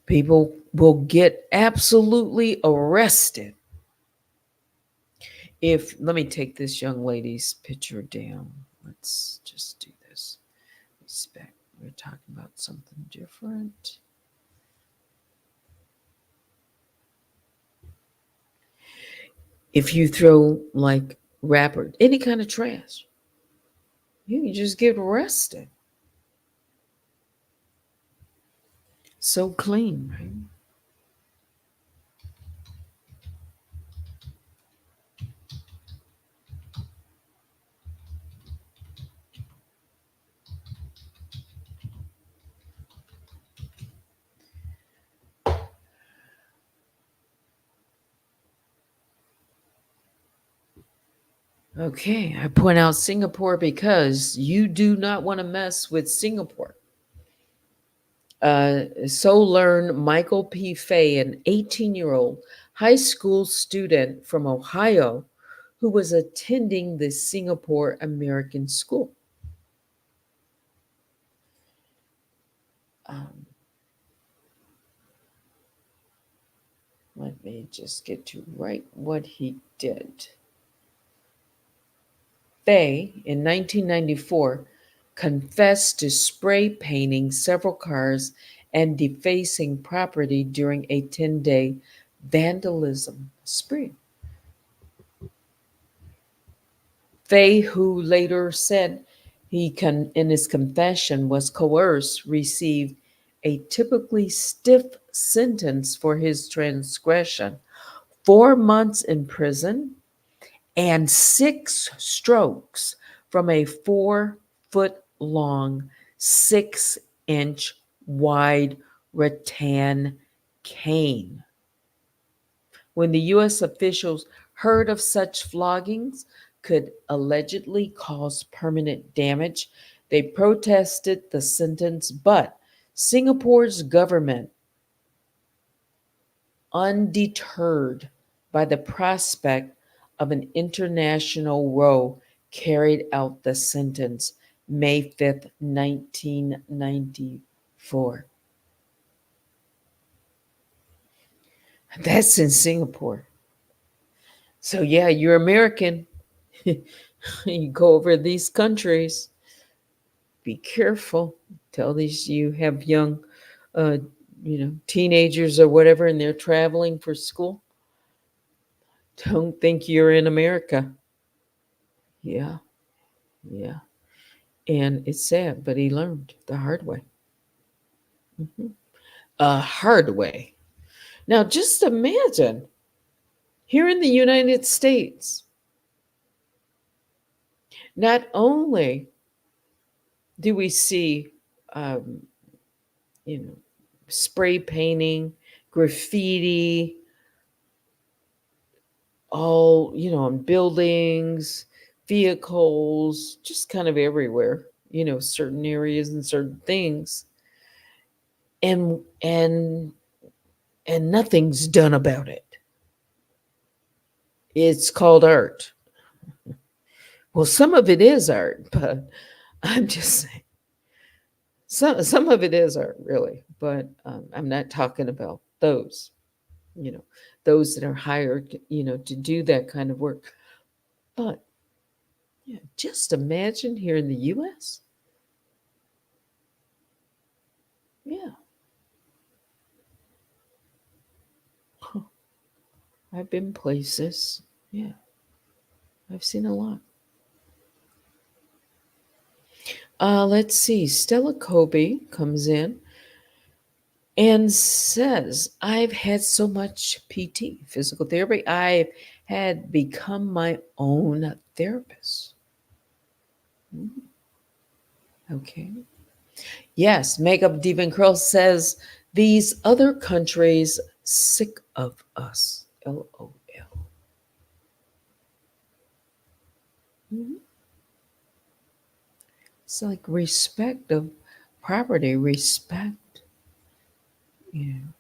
People will get absolutely arrested if, let me take this young lady's picture down. Let's just do this. Respect. We're talking about something different. If you throw like wrapper, any kind of trash, you can just get arrested. So clean, right? Okay, I point out Singapore because you do not want to mess with Singapore. So learned Michael P. Fay, an 18-year-old high school student from Ohio who was attending the Singapore American School. Um, Let me just get to write what he did. Fay, in 1994, confessed to spray painting several cars and defacing property during a 10-day vandalism spree. Fay, who later said in his confession was coerced, received a typically stiff sentence for his transgression: 4 months in prison and 6 strokes from a 4 foot long, 6 inch wide rattan cane. When the U.S. officials heard of such floggings could allegedly cause permanent damage, they protested the sentence, but Singapore's government, undeterred by the prospect of an international row, carried out the sentence May 5th, 1994. That's in Singapore. So, yeah, you're American. You go over these countries, be careful. Tell these you have young, uh, teenagers or whatever, and they're traveling for school. Don't think you're in America. Yeah, yeah. And it's sad, but he learned the hard way. Mhm. A hard way. Now, just imagine here in the United States, not only do we see, um, you know, spray painting, graffiti, all, on buildings, vehicles, just kind of everywhere, certain areas and certain things. And nothing's done about it. It's called art. Well, some of it is art, but I'm just saying some of it is art, really. But I'm not talking about those, you know, those that are hired, to do that kind of work. But yeah, just imagine here in the U.S. Yeah, huh, I've been places. Yeah, I've seen a lot. Let's see. Stella Kobe comes in and says, I've had so much PT, physical therapy. I've had become my own therapist. Mm, okay. Yes, Makeup Diva Curl says, these other countries sick of us. LOL. Mhm. It's like respect of property, respect, you know,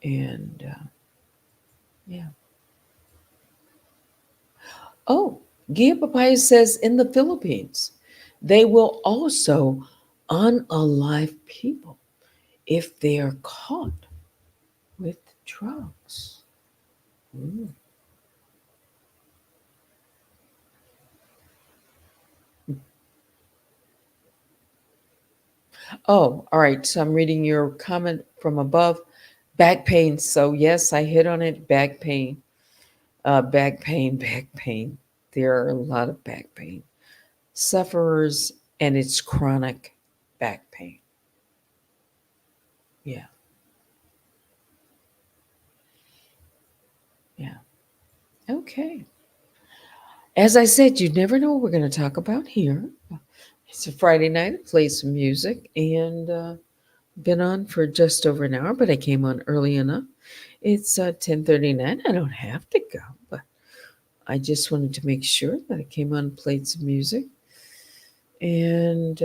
and yeah. Oh, Gia Papaya says in the Philippines, they will also unalive people if they are caught with drugs. Mm. Oh, all right. So I'm reading your comment from above. Back pain. So, yes, I hit on it. Back pain. Back pain, back pain. There are a lot of back pain sufferers, and it's chronic back pain. Yeah. Yeah. Okay. As I said, you never know what we're going to talk about here. It's a Friday night. I played some music and been on for just over an hour, but I came on early enough. It's 10:39. I don't have to go, but I just wanted to make sure that I came on and played some music. And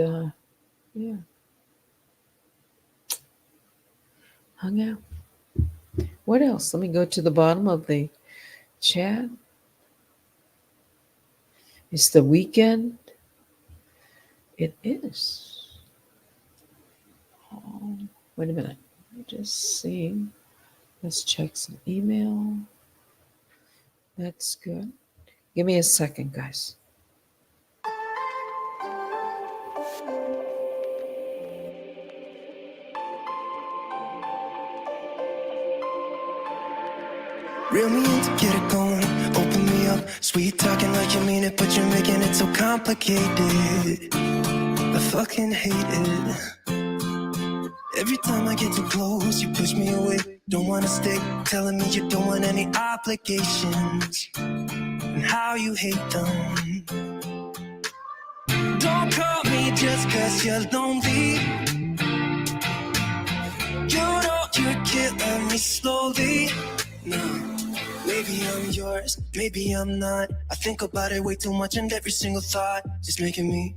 yeah, hung out. What else? Let me go to the bottom of the chat. It's the weekend. It is. Wait a minute. I'm just seeing. Let's check some email. That's good. Give me a second, guys. Reel me in to get it going, open me up. Sweet talking like you mean it, but you're making it so complicated. I fucking hate it. Every time I get too close, you push me away. Don't wanna stay, telling me you don't want any obligations, and how you hate them. Don't call me just cause you're lonely. You know you're killing me slowly. No. Maybe I'm yours, maybe I'm not. I think about it way too much, and every single thought just making me.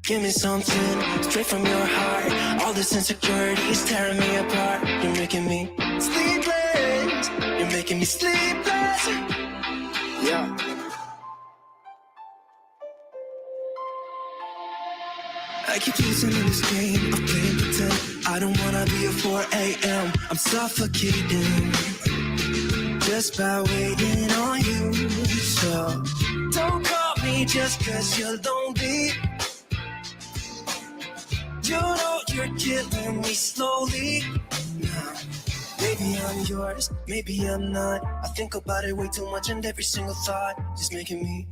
Give me something straight from your heart. All this insecurity is tearing me apart. You're making me sleepless. You're making me sleepless. Yeah. I keep losing in this game of playing pretend. I don't wanna be a 4 a.m. I'm suffocating just by waiting on you. So don't call me just cause you're lonely. You know you're killing me slowly. Nah. Maybe I'm yours, maybe I'm not. I think about it way too much, and every single thought just making me.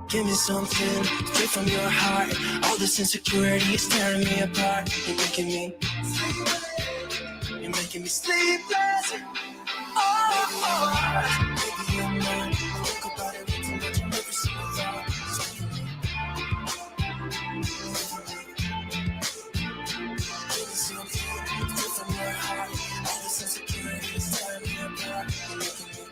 Give me something straight from your heart. All this insecurity is tearing me apart. You're making me sleepless. Oh, maybe I'm not. Think about it way too much, and every single thought is making me. Give me something straight from your heart. All this insecurity is tearing me apart. You're making me.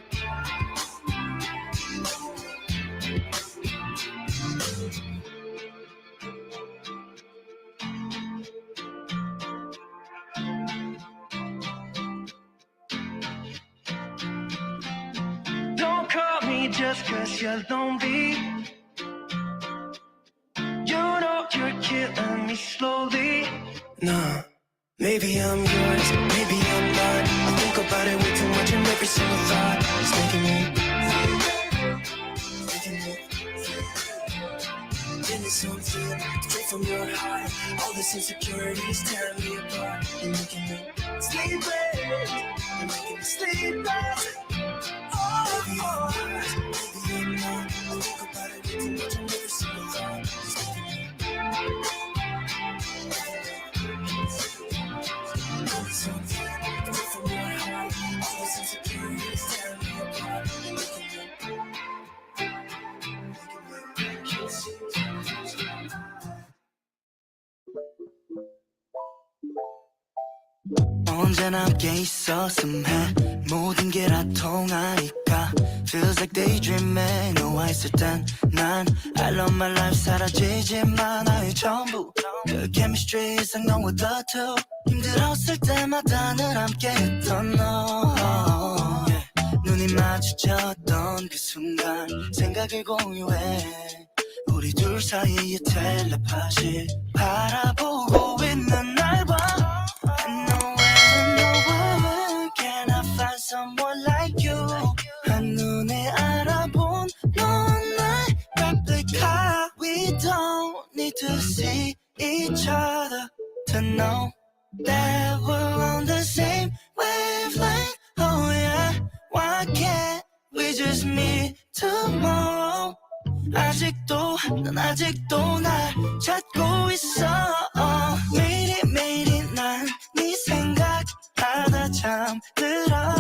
Don't call me just cause you're lonely. You know you're killing me slowly. Nah, maybe I'm yours, maybe I'm not. I think about it way too much, and every single thought is making me. Give me something straight from your heart. All this insecurity is tearing me apart. You're making me sleepless. You're making me sleepless. Maybe I'm yours, maybe I'm not. I think about it way too much, and every single thought is making me. Give me something straight from your heart. All this insecurity is tearing me apart. You're making me. 언제나 함께 있었음 해 모든 게 다 통하니까 Feels like daydreaming 너와 있을 땐 난 I love my life 사라지지만 나의 전부 그 chemistry 이상 너와 the two 힘들었을 때마다 늘 함께 했던 너 yeah. 눈이 마주쳤던 그 순간 생각을 공유해 우리 둘 사이의 텔레파시 바라보고 있는 날 봐 Someone like you 한눈에 알아본 넌 나의 replica We don't need to see each other know that we're on the same wavelength. Oh yeah, why can't we just meet tomorrow? 아직도 난 아직도 날 찾고 있어. 매일이 난 네 생각하다 잠들어.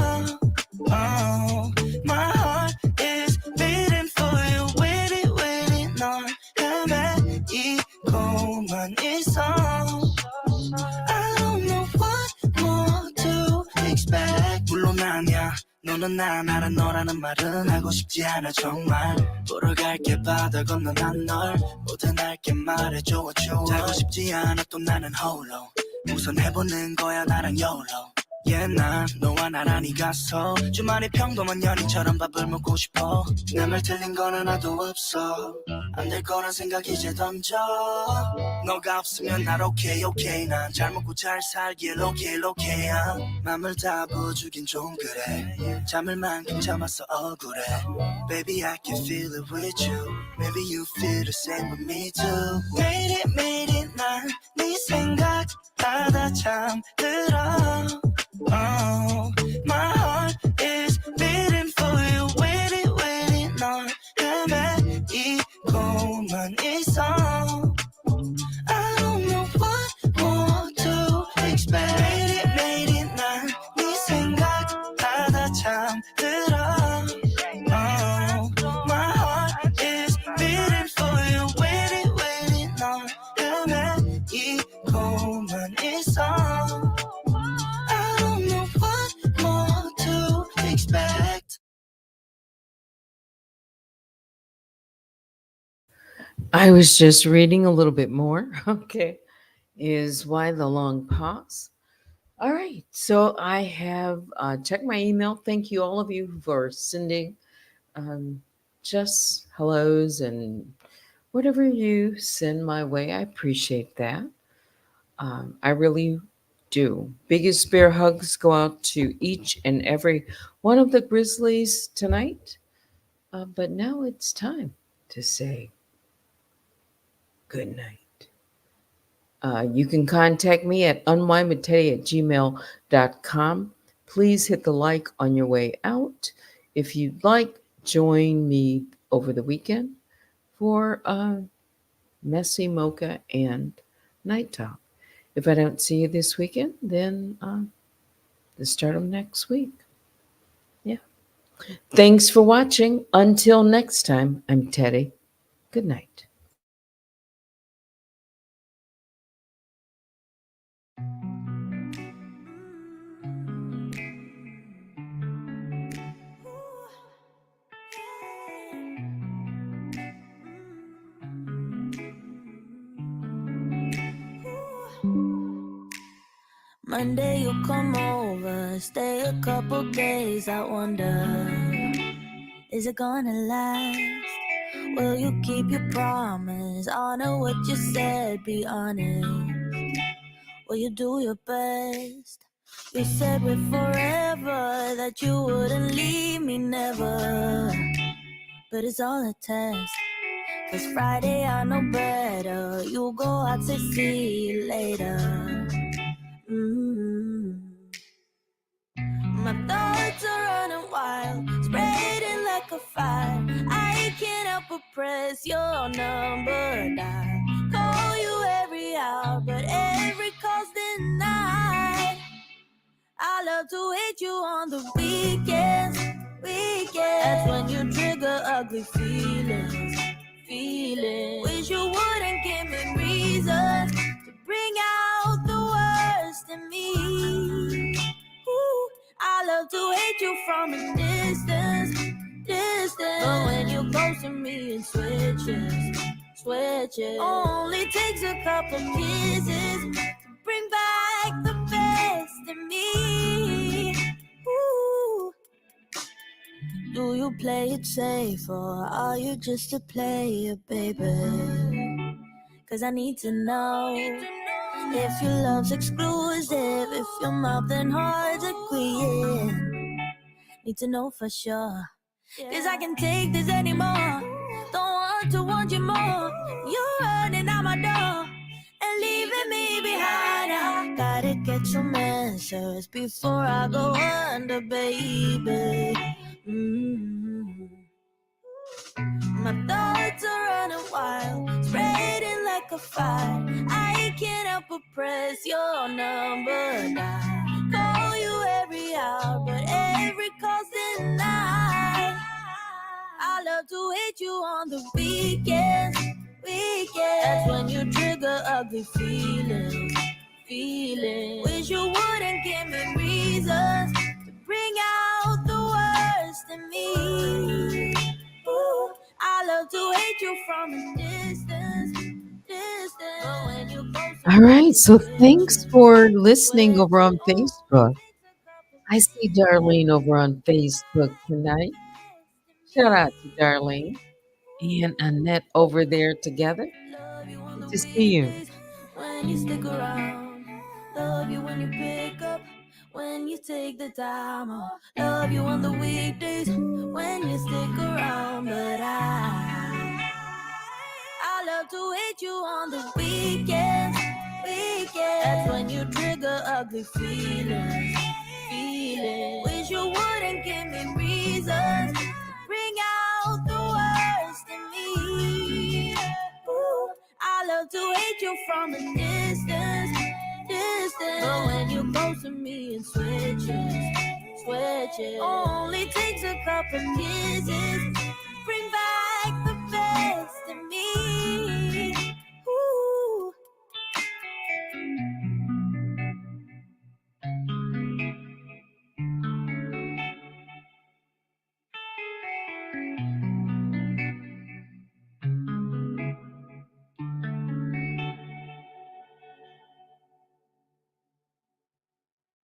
Oh, my heart is beating for you. waiting 널 헤매이고만 있어. I don't know what more to expect. 물론 아니야, 너는 난 알아. 너라는 말은 하고 싶지 않아 정말. 보러 갈게 바다 건너 난 널 모든 알게 말해줘. 자고 싶지 않아 또 나는 홀로. 우선 해보는 거야 나랑 YOLO. Yeah, 난 너와 나란히 가서 주말에 평범한 연인처럼 밥을 먹고 싶어. 내 말 틀린 건 하나도 없어. 안 될 거란 생각 이제 던져. 너가 없으면 날 okay. 난 잘 먹고 잘 살길 okay. 맘을 다 부어주긴 좀 그래. 잠을 만큼 참았어 억울해. Baby I can feel it with you. Maybe you feel the same with me too. 매일이 난 네 생각하다 잠들어. Oh, my heart is beating for you. waiting 널 헤매이고만 있어. I don't know what more to expect. 매일이 난 네 생각하다 잠들어. Oh, my heart is beating for you. waiting 널 헤매이고만 있어. I was just reading a little bit more. Okay. Is why the long pause? All right. So I have checked my email. Thank you, all of you, for sending just hellos and whatever you send my way. I appreciate that. I really do. Biggest bear hugs go out to each and every one of the Grizzlies tonight. But now it's time to say good night. You can contact me at unwinewithteddy@gmail.com. Please hit the like on your way out. If you'd like, join me over the weekend for Messy Mocha and Night Talk. If I don't see you this weekend, then the start of next week. Yeah. Thanks for watching. Until next time, I'm Teddy. Good night. Monday you come over, stay a couple days. I wonder, is it gonna last? Will you keep your promise? Honor what you said, be honest. Will you do your best? You said we're forever, that you wouldn't leave me never. But it's all a test, 'cause Friday I know better. You go out, say see you later. My thoughts are running wild, spreading like a fire. I can't help but press your number dial. Call you every hour, but every call's denied. I love to hate you on the weekends. That's when you trigger ugly feelings. Wish you wouldn't give me reasons to bring out the worst in me. Ooh, I love to hate you from a distance. But when you close to me and switches, only takes a couple kisses to bring back the best in me. Ooh. Do you play it safe or are you just a player, baby? 'Cause I need to know if your love's exclusive, if your mouth and heart's agreeing. Need to know for sure, 'cause I can't take this anymore. Don't want you more. You're running out my door and leaving me behind. get some answers before I go under, baby. My thoughts are running wild, spreading like a fire. I can't help but press your number down. Call you every hour, but every call's denied. I love to hit you on the weekends. That's when you trigger ugly feelings. Wish you wouldn't give me reasons to bring out the worst in me. Ooh, I love to hate you from a distance. But when you close to All me, right. it's So thanks for listening over on switches. Facebook. I see Darlene over on Facebook tonight. Shout out to Darlene and Annette over there together. Love you on Good the to see you. weekdays when you stick around. Love you when you pick up, when you take the time off. Love you on the weekdays when you stick around. But I love to hate you on the weekends. That's when you trigger ugly feelings. Wish you wouldn't give me reasons to bring out the worst in me. Ooh, I love to hate you from a distance. But when you close to me, it switches. Only takes a couple kisses to bring back